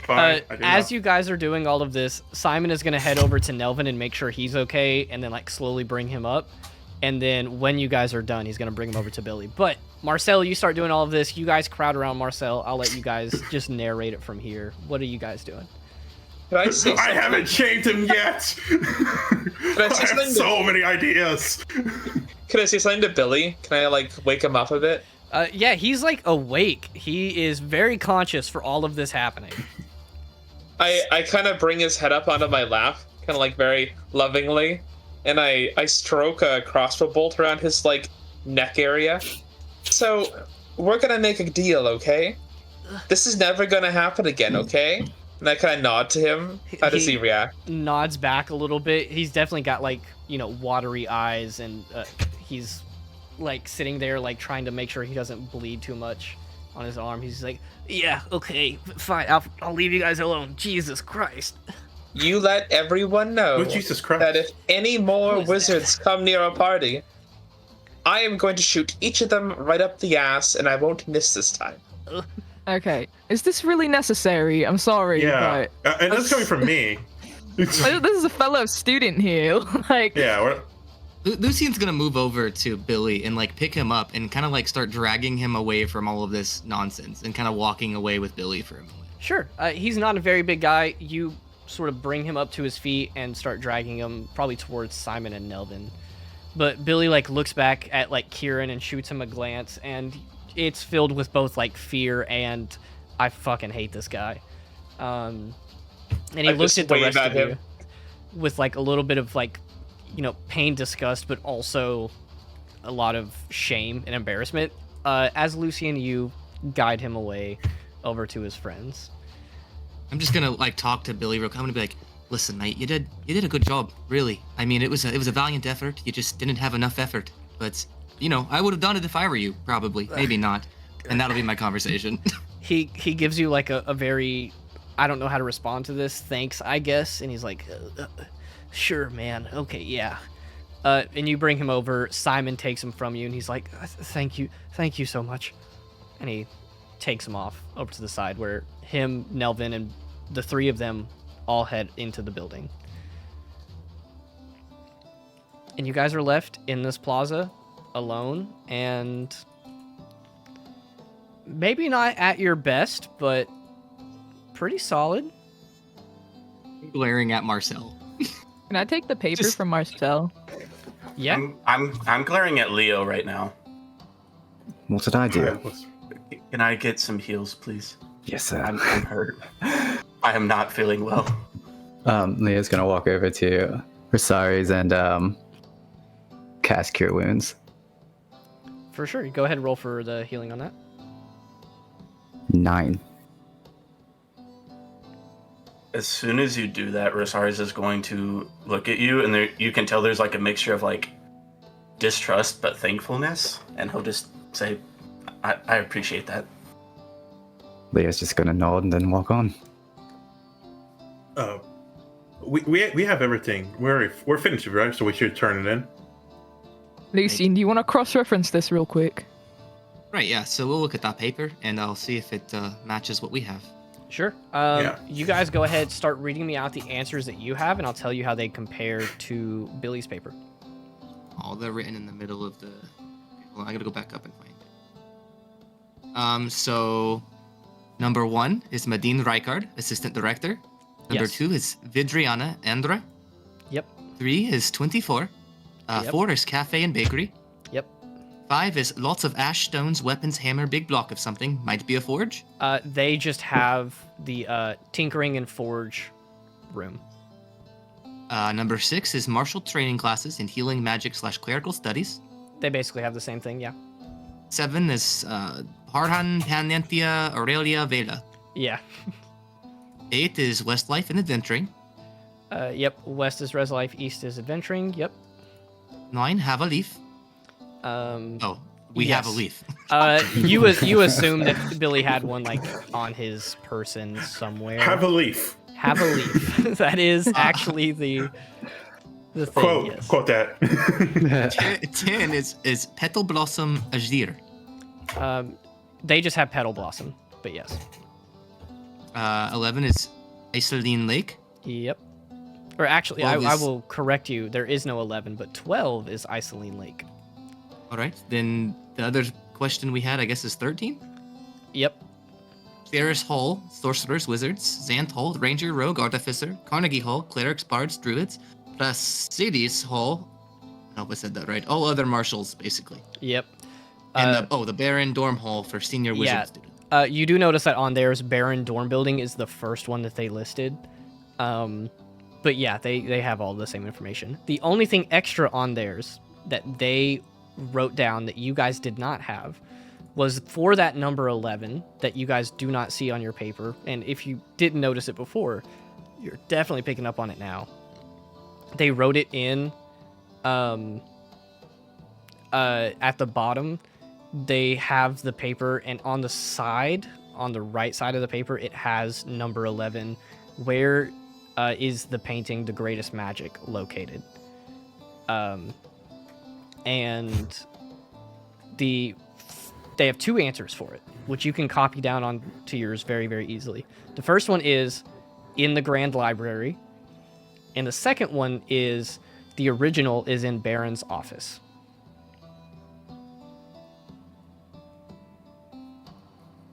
Speaker 3: Fine, I did
Speaker 1: As
Speaker 3: enough.
Speaker 1: you guys are doing all of this, Simon is going to head over to Nelvin and make sure he's okay, and then like slowly bring him up. And then when you guys are done, he's going to bring him over to Billy. But Marcel, you start doing all of this. You guys crowd around Marcel. I'll let you guys just narrate it from here. What are you guys doing?
Speaker 8: Can I say
Speaker 3: I
Speaker 8: something?
Speaker 3: haven't shaved him yet.
Speaker 8: I say
Speaker 3: I have
Speaker 8: something
Speaker 3: so many ideas.
Speaker 8: Can I say something to Billy? Can I like wake him up a bit?
Speaker 1: Yeah, he's like awake. He is very conscious for all of this happening.
Speaker 8: I kind of bring his head up onto my lap, kind of like very lovingly, and I stroke a crossbow bolt around his like neck area. So we're gonna make a deal, okay? This is never gonna happen again, okay? And I kind of nod to him. How does he react?
Speaker 1: Nods back a little bit. He's definitely got like, you know, watery eyes, and he's like sitting there like trying to make sure he doesn't bleed too much on his arm. He's like, yeah, okay, fine, I'll leave you guys alone. Jesus Christ.
Speaker 8: You let everyone know
Speaker 3: Oh, Jesus Christ.
Speaker 8: that if any more
Speaker 1: Who is
Speaker 8: wizards come near our party, I am going to shoot each of them right up the ass, and I won't miss this time.
Speaker 7: Okay. Is this really necessary? I'm sorry,
Speaker 3: Yeah,
Speaker 7: but
Speaker 3: and that's coming from me.
Speaker 7: this is a fellow student here. Like,
Speaker 3: Yeah,
Speaker 2: Lucian's gonna move over to Billy and like pick him up and kind of like start dragging him away from all of this nonsense and kind of walking away with Billy for a moment.
Speaker 1: Sure. He's not a very big guy. You sort of bring him up to his feet and start dragging him probably towards Simon and Nelvin. But Billy like looks back at like Kieran and shoots him a glance, and it's filled with both like fear and I fucking hate this guy. And he
Speaker 8: I
Speaker 1: looks
Speaker 8: just
Speaker 1: at the
Speaker 8: wave
Speaker 1: rest
Speaker 8: at
Speaker 1: of
Speaker 8: him.
Speaker 1: you with like a little bit of like, you know, pain, disgust, but also a lot of shame and embarrassment. As Lucian, you guide him away over to his friends.
Speaker 2: I'm just gonna like talk to Billy real quick. I'm gonna be like, listen, mate, you did a good job, really. I mean, it was a valiant effort. You just didn't have enough effort. But you know, I would have done it if I were you, probably, maybe not. And that'll be my conversation.
Speaker 1: He gives you like a very, I don't know how to respond to this, thanks, I guess. And he's like, sure, man, okay, yeah. And you bring him over. Simon takes him from you, and he's like, thank you so much. And he takes him off over to the side where him, Nelvin, and the three of them all head into the building. And you guys are left in this plaza alone, and Maybe not at your best, but pretty solid.
Speaker 2: Glaring at Marcel.
Speaker 7: Can I take the paper
Speaker 2: Just-
Speaker 7: from Marcel?
Speaker 1: Yeah.
Speaker 4: I'm glaring at Leo right now.
Speaker 6: What did I do?
Speaker 3: Alright, let's-
Speaker 4: Can I get some heals, please?
Speaker 6: Yes, sir.
Speaker 4: I'm hurt. I am not feeling well.
Speaker 6: Leah's gonna walk over to Rosaries and cast Cure Wounds.
Speaker 1: For sure. Go ahead and roll for the healing on that.
Speaker 6: 9.
Speaker 4: As soon as you do that, Rosaries is going to look at you, and you can tell there's like a mixture of like distrust but thankfulness, and he'll just say, I appreciate that.
Speaker 6: Leah's just gonna nod and then walk on.
Speaker 3: We have everything. We're finished, right? So we should turn it in.
Speaker 7: Lucien, do you want to cross-reference this real quick?
Speaker 2: Right, yeah. So we'll look at that paper, and I'll see if it matches what we have.
Speaker 1: Sure.
Speaker 3: Yeah.
Speaker 1: You guys go ahead, start reading me out the answers that you have, and I'll tell you how they compare to Billy's paper.
Speaker 2: Oh, they're written in the middle of the... Hold on, I gotta go back up and find it. So... Number 1 is Madine Rijkaard, Assistant Director. Number
Speaker 1: Yes.
Speaker 2: 2 is Vidriana Andra.
Speaker 1: Yep.
Speaker 2: 3 is 24.
Speaker 1: Yep.
Speaker 2: 4 is Cafe and Bakery.
Speaker 1: Yep.
Speaker 2: 5 is lots of ash, stones, weapons, hammer, big block of something. Might be a forge.
Speaker 1: They just have the tinkering and forge room.
Speaker 2: Number 6 is martial training classes in healing, magic / clerical studies.
Speaker 1: They basically have the same thing, yeah.
Speaker 2: 7 is Harhan, Panentia, Aurelia, Vela.
Speaker 1: Yeah.
Speaker 2: 8 is Westlife and Adventuring.
Speaker 1: Yep. West is Res Life, East is Adventuring. Yep.
Speaker 2: 9, Have a Leaf.
Speaker 1: Oh,
Speaker 2: We have a
Speaker 1: yes.
Speaker 2: leaf.
Speaker 1: You assume that Billy had one like on his person somewhere.
Speaker 3: Have a leaf.
Speaker 1: Have a leaf. That is actually the thing.
Speaker 3: Quote
Speaker 1: Yes.
Speaker 3: quote that.
Speaker 2: 10 is Petal Blossom Azir.
Speaker 1: They just have Petal Blossom, but yes.
Speaker 2: 11 is Isoline Lake.
Speaker 1: Yep. Or actually,
Speaker 2: 12
Speaker 1: I
Speaker 2: is-
Speaker 1: will correct you. There is no 11, but 12 is Isoline Lake.
Speaker 2: All right. Then the other question we had, I guess, is 13.
Speaker 1: Yep.
Speaker 2: Ferris Hall, Sorcerers, Wizards. Zant Hall, Ranger, Rogue, Artificer. Carnegie Hall, Clerics, Bards, Druids. Placides Hall. I hope I said that right. All other marshals, basically.
Speaker 1: Yep.
Speaker 2: And the Baron Dorm Hall for senior wizard
Speaker 1: yeah.
Speaker 2: students.
Speaker 1: You do notice that on theirs, Baron Dorm Building is the first one that they listed. But yeah, they have all the same information. The only thing extra on theirs that they wrote down that you guys did not have was for that number 11 that you guys do not see on your paper. And if you didn't notice it before, you're definitely picking up on it now. They wrote it in at the bottom. They have the paper, and on the side, on the right side of the paper, it has number 11. Where is the painting The Greatest Magic located? And they have two answers for it, which you can copy down onto yours very, very easily. The first one is in the Grand Library, and the second one is the original is in Baron's office.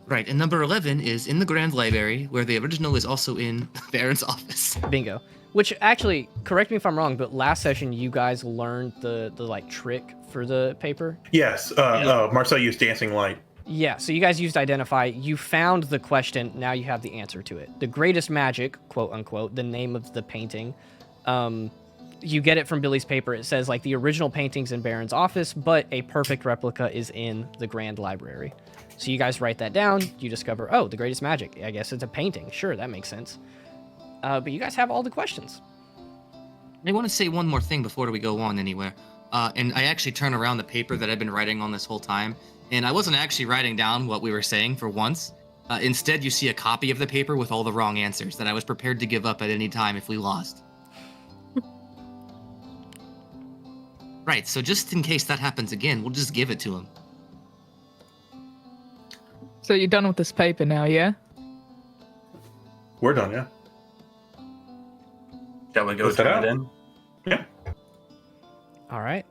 Speaker 2: Right, and number 11 is in the Grand Library, where the original is also in Baron's office.
Speaker 1: Bingo. Which actually, correct me if I'm wrong, but last session you guys learned the like trick for the paper.
Speaker 3: Yes. Marcel used dancing light.
Speaker 1: Yeah, so you guys used identify. You found the question. Now you have the answer to it. The Greatest Magic, quote unquote, the name of the painting. You get it from Billy's paper. It says like the original painting's in Baron's office, but a perfect replica is in the Grand Library. So you guys write that down. You discover, oh, the Greatest Magic. I guess it's a painting. Sure, that makes sense. But you guys have all the questions.
Speaker 2: I want to say one more thing before we go on anywhere. And I actually turn around the paper that I've been writing on this whole time, and I wasn't actually writing down what we were saying for once. Instead, you see a copy of the paper with all the wrong answers that I was prepared to give up at any time if we lost. Right, so just in case that happens again, we'll just give it to him.
Speaker 7: So you're done with this paper now, yeah?
Speaker 3: We're done, yeah.
Speaker 4: Shall we go
Speaker 3: Let's head
Speaker 4: turn
Speaker 3: out.
Speaker 4: it in?
Speaker 3: Yeah.
Speaker 1: All right.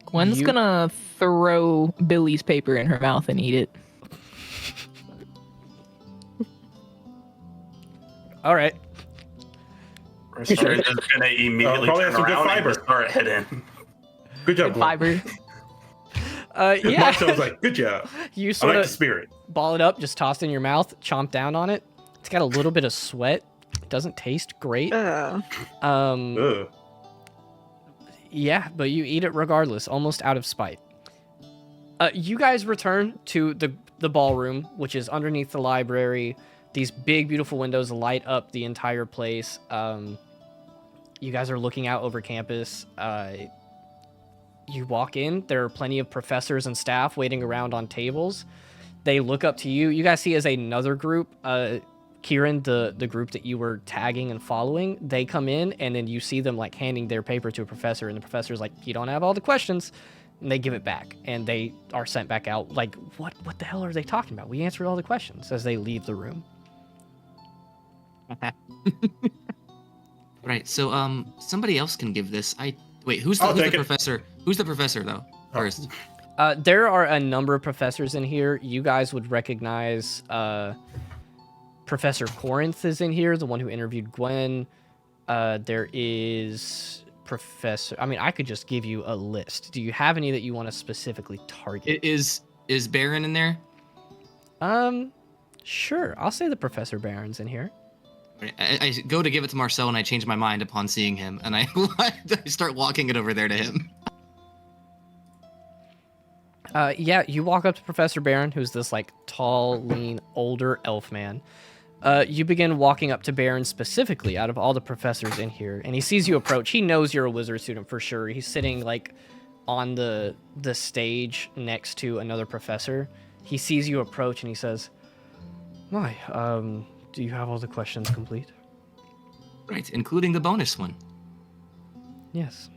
Speaker 7: Gwen's
Speaker 1: You-
Speaker 7: gonna throw Billy's paper in her mouth and eat it.
Speaker 1: All right.
Speaker 4: Restorative is gonna immediately
Speaker 3: probably
Speaker 4: turn
Speaker 3: has some good
Speaker 4: around and
Speaker 3: fiber.
Speaker 4: just start hitting.
Speaker 3: Good job.
Speaker 7: Good fiber.
Speaker 1: Yeah.
Speaker 3: Marcel's like, good job.
Speaker 1: You
Speaker 3: I
Speaker 1: sort
Speaker 3: like the
Speaker 1: of
Speaker 3: spirit.
Speaker 1: ball it up, just toss it in your mouth, chomp down on it. It's got a little bit of sweat. It doesn't taste great.
Speaker 5: Oh.
Speaker 3: Ugh.
Speaker 1: Yeah, but you eat it regardless, almost out of spite. You guys return to the ballroom, which is underneath the library. These big, beautiful windows light up the entire place. You guys are looking out over campus. You walk in. There are plenty of professors and staff waiting around on tables. They look up to you. You guys see as another group, Kieran, the group that you were tagging and following, they come in, and then you see them like handing their paper to a professor, and the professor's like, you don't have all the questions. And they give it back, and they are sent back out. Like, what the hell are they talking about? We answered all the questions as they leave the room.
Speaker 2: Right. So somebody else can give this. Who's the professor? Who's the professor though? First.
Speaker 1: There are a number of professors in here. You guys would recognize Professor Corinth is in here, the one who interviewed Gwen. There is Professor... I mean, I could just give you a list. Do you have any that you want to specifically target?
Speaker 2: Is Baron in there?
Speaker 1: Sure. I'll say the Professor Baron's in here.
Speaker 2: I go to give it to Marcel, and I change my mind upon seeing him, and I start walking it over there to him.
Speaker 1: Yeah, you walk up to Professor Baron, who's this like tall, lean, older elf man. You begin walking up to Baron specifically out of all the professors in here, and he sees you approach. He knows you're a wizard student for sure. He's sitting like on the stage next to another professor. He sees you approach, and he says, "My, do you have all the questions complete?"
Speaker 2: Right, including the bonus one.
Speaker 1: Yes.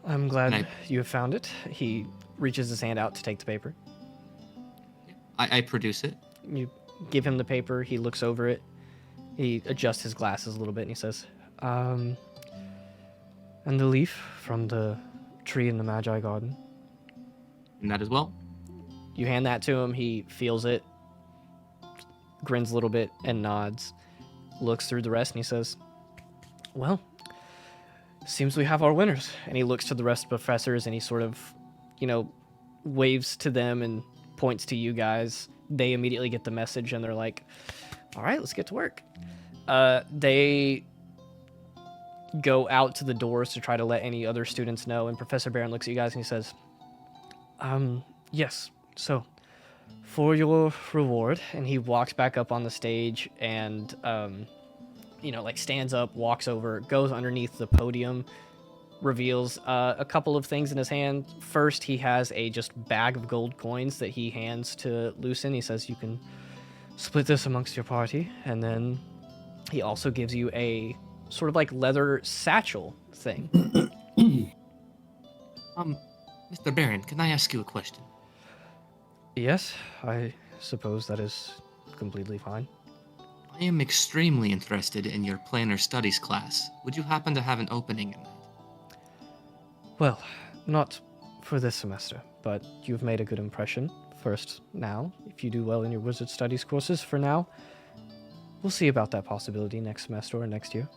Speaker 1: I'm glad you have found it. He reaches his hand out to take the paper.
Speaker 2: I produce it.
Speaker 1: You give him the paper. He looks over it. He adjusts his glasses a little bit, and he says, and the leaf from the tree in the Magi Garden.
Speaker 2: And that as well?
Speaker 1: You hand that to him. He feels it, grins a little bit, and nods. Looks through the rest, and he says, well, seems we have our winners. And he looks to the rest of the professors, and he sort of, waves to them and points to you guys. They immediately get the message, and they're like, all right, let's get to work. They go out to the doors to try to let any other students know, and Professor Barron looks at you guys, and he says, yes, so for your reward. And he walks back up on the stage and, stands up, walks over, goes underneath the podium, reveals a couple of things in his hand. First, he has a just bag of gold coins that he hands to Lucin. He says, you can split this amongst your party. And then he also gives you a sort of like leather satchel thing.
Speaker 2: Mr. Baron, can I ask you a question?
Speaker 1: Yes, I suppose that is completely fine.
Speaker 2: I am extremely interested in your planner studies class. Would you happen to have an opening in that?
Speaker 1: Well, not for this semester, but you've made a good impression. First, now, if you do well in your wizard studies courses for now, we'll see about that possibility next semester or next year.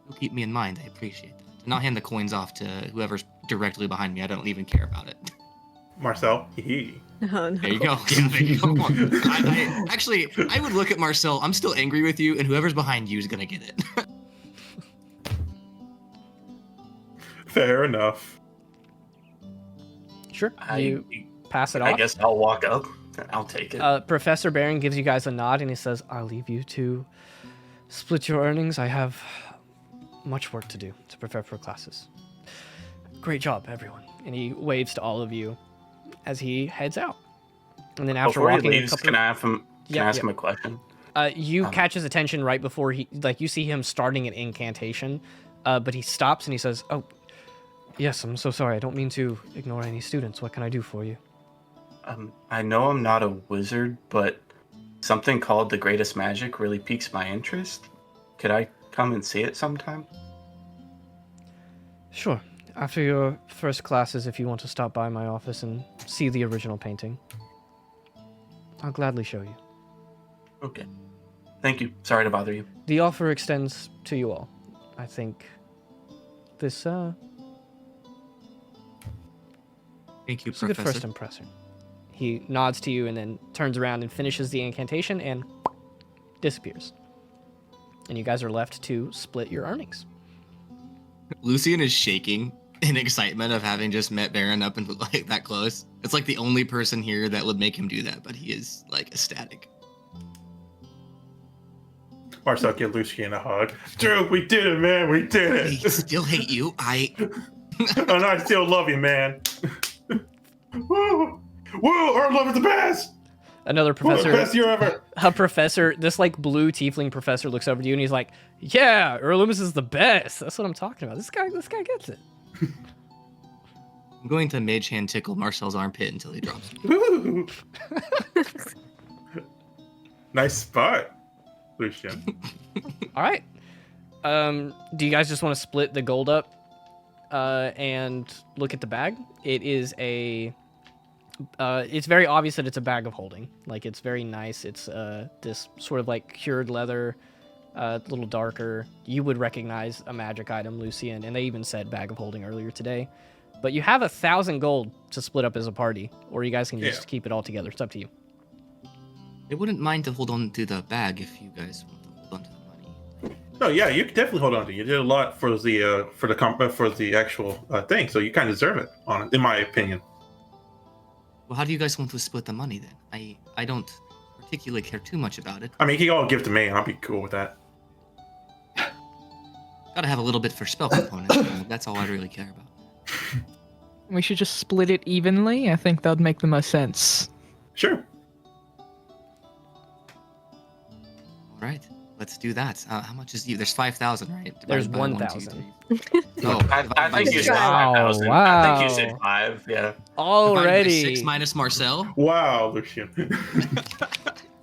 Speaker 2: You'll keep me in mind, I appreciate that. And I'll hand the coins off to whoever's directly behind me. I don't even care about it.
Speaker 3: Marcel, hee.
Speaker 5: Oh, no.
Speaker 2: There you go. Yeah, there you go. I would look at Marcel. I'm still angry with you, and whoever's behind you is going to get it.
Speaker 3: Fair enough.
Speaker 1: Sure. You pass it off.
Speaker 4: I guess I'll walk up. I'll take it.
Speaker 1: Professor Barron gives you guys a nod, and he says, I'll leave you to split your earnings. I have much work to do to prepare for classes. Great job, everyone. And he waves to all of you as he heads out. And then after
Speaker 4: Before
Speaker 1: walking
Speaker 4: he leaves, can I ask him a question?
Speaker 1: You catch his attention right before you see him starting an incantation, but he stops and he says, oh, yes, I'm so sorry. I don't mean to ignore any students. What can I do for you?
Speaker 4: I know I'm not a wizard, but something called the Greatest Magic really piques my interest. Could I come and see it sometime?
Speaker 1: Sure. After your first classes, if you want to stop by my office and see the original painting, I'll gladly show you.
Speaker 4: Okay. Thank you. Sorry to bother you.
Speaker 1: The offer extends to you all. I think this
Speaker 2: Thank you,
Speaker 1: it's a good
Speaker 2: Professor.
Speaker 1: first impression. He nods to you and then turns around and finishes the incantation and disappears. And you guys are left to split your earnings.
Speaker 2: Lucian is shaking in excitement of having just met Baron up and like that close. It's like the only person here that would make him do that, but he is like ecstatic.
Speaker 3: Marcel, give Lucian a hug. Drew, we did it, man. We did
Speaker 2: I
Speaker 3: it.
Speaker 2: still hate you.
Speaker 3: And I still love you, man. Woo! Woo! Our love is the best!
Speaker 1: Another
Speaker 3: Woo,
Speaker 1: professor,
Speaker 3: the best year ever!
Speaker 1: a professor, this like blue tiefling professor looks over to you and he's like, "Yeah, Ura Lumis is the best. That's what I'm talking about. This guy gets it."
Speaker 2: I'm going to mage hand tickle Marcel's armpit until he drops.
Speaker 3: Woo! Nice spot, Lucian.
Speaker 1: All right. Do you guys just want to split the gold up and look at the bag? It is a. It's very obvious that it's a bag of holding. Like, it's very nice. It's this sort of like cured leather, a little darker. You would recognize a magic item, Lucian, and they even said bag of holding earlier today. But you have 1,000 gold to split up as a party, or you guys can just keep it all together. It's up to you.
Speaker 2: I wouldn't mind to hold on to the bag if you guys want to hold on to the money.
Speaker 3: No, yeah, you can definitely hold on to it. You did a lot for the actual thing, so you kind of deserve it, in my opinion.
Speaker 2: Well, how do you guys want to split the money then? I don't particularly care too much about it.
Speaker 3: I mean, you can all give to me, and I'll be cool with that.
Speaker 2: Gotta have a little bit for spell components. That's all I really care about.
Speaker 7: We should just split it evenly. I think that would make the most sense.
Speaker 3: Sure.
Speaker 2: All right, let's do that. How much is you? There's 5,000, right?
Speaker 1: There's
Speaker 2: Divided by
Speaker 1: 1,000.
Speaker 2: 1, 2, 3. Oh,
Speaker 4: I think you said
Speaker 1: Wow,
Speaker 4: 5,000. I think you
Speaker 1: wow.
Speaker 4: said 5. Yeah.
Speaker 2: Divided by
Speaker 1: Already.
Speaker 2: 6 minus Marcel.
Speaker 3: Wow, Lucian.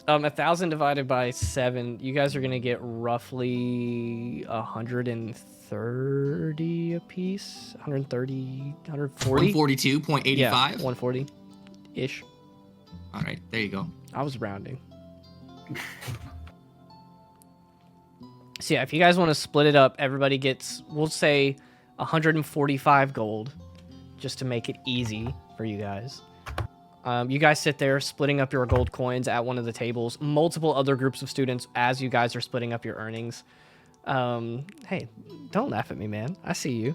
Speaker 1: 1,000 divided by 7. You guys are gonna get roughly 130 apiece. 130, 140.
Speaker 2: 142.85.
Speaker 1: Yeah, 140 ish.
Speaker 2: All right, there you go.
Speaker 1: I was rounding. So yeah, if you guys want to split it up, everybody gets, we'll say, 145 gold, just to make it easy for you guys. You guys sit there splitting up your gold coins at one of the tables. Multiple other groups of students as you guys are splitting up your earnings. Hey, don't laugh at me, man. I see you.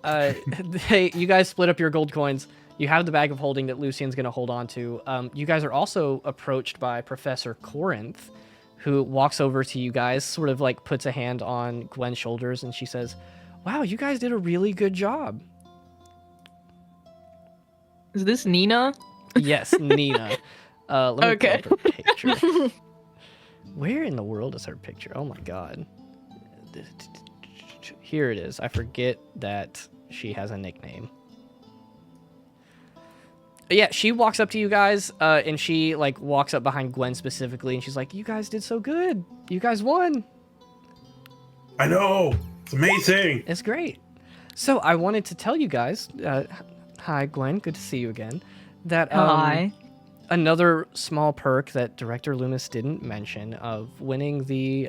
Speaker 1: You guys split up your gold coins. You have the bag of holding that Lucian's going to hold on to. You guys are also approached by Professor Corinth, who walks over to you guys, sort of like puts a hand on Gwen's shoulders, and she says, "Wow, you guys did a really good job."
Speaker 7: Is this Nina?
Speaker 1: Yes, Nina. Let me pull up her picture. Where in the world is her picture? Oh my god. Here it is. I forget that she has a nickname. Yeah, she walks up to you guys, and she like walks up behind Gwen specifically, and she's like, "You guys did so good. You guys won.
Speaker 3: I know. It's amazing.
Speaker 1: It's great." So I wanted to tell you guys, hi Gwen, good to see you again. That
Speaker 7: Hi.
Speaker 1: another small perk that Director Loomis didn't mention of winning the,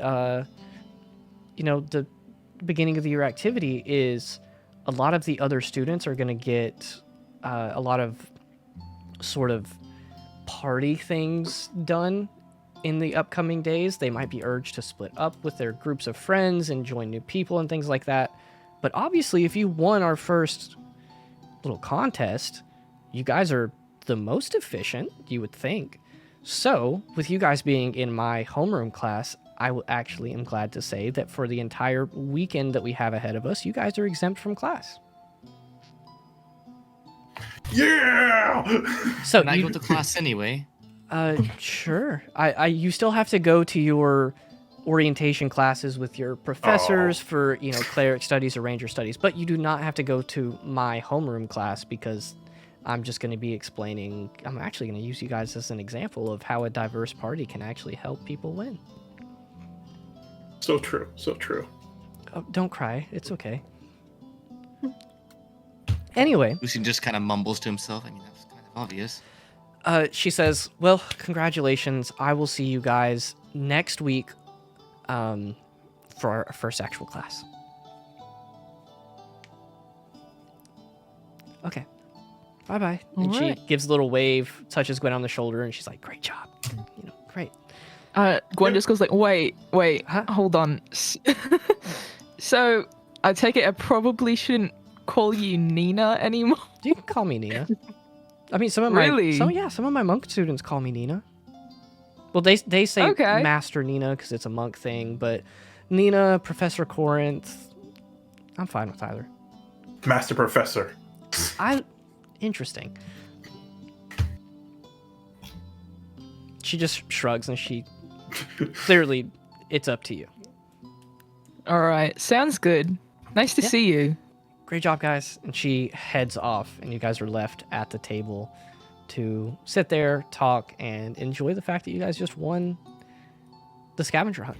Speaker 1: the beginning of the year activity is a lot of the other students are going to get a lot of sort of party things done in the upcoming days. They might be urged to split up with their groups of friends and join new people and things like that. But obviously, if you won our first little contest, you guys are the most efficient, you would think. So, with you guys being in my homeroom class, I actually am glad to say that for the entire weekend that we have ahead of us, you guys are exempt from class.
Speaker 3: Yeah.
Speaker 1: So
Speaker 2: Can I go to class anyway?
Speaker 1: Sure. You still have to go to your orientation classes with your professors for, cleric studies or ranger studies, but you do not have to go to my homeroom class because I'm just going to be explaining, I'm actually going to use you guys as an example of how a diverse party can actually help people win.
Speaker 3: So true. So true.
Speaker 1: Oh, don't cry. It's okay. Anyway.
Speaker 2: Lucian just kind of mumbles to himself. I mean, that's kind of obvious.
Speaker 1: She says, "Well, congratulations. I will see you guys next week for our first actual class. Okay. Bye-bye. And
Speaker 7: Alright.
Speaker 1: she gives a little wave, touches Gwen on the shoulder, and she's like, great job. Great.
Speaker 7: Gwen just goes like, wait,
Speaker 1: Huh?
Speaker 7: hold on. So, I take it I probably shouldn't call you Nina anymore.
Speaker 1: You can call me Nina. I mean, some of my
Speaker 7: Really?
Speaker 1: some of my monk students call me Nina. Well, they say
Speaker 7: Okay.
Speaker 1: Master Nina because it's a monk thing, but Nina, Professor Corinth, I'm fine with either.
Speaker 3: Master Professor.
Speaker 1: Interesting. She just shrugs and she clearly it's up to you.
Speaker 7: Alright, sounds good. Nice to
Speaker 1: Yeah.
Speaker 7: see you.
Speaker 1: Great job, guys. And she heads off, and you guys are left at the table to sit there, talk, and enjoy the fact that you guys just won the scavenger hunt.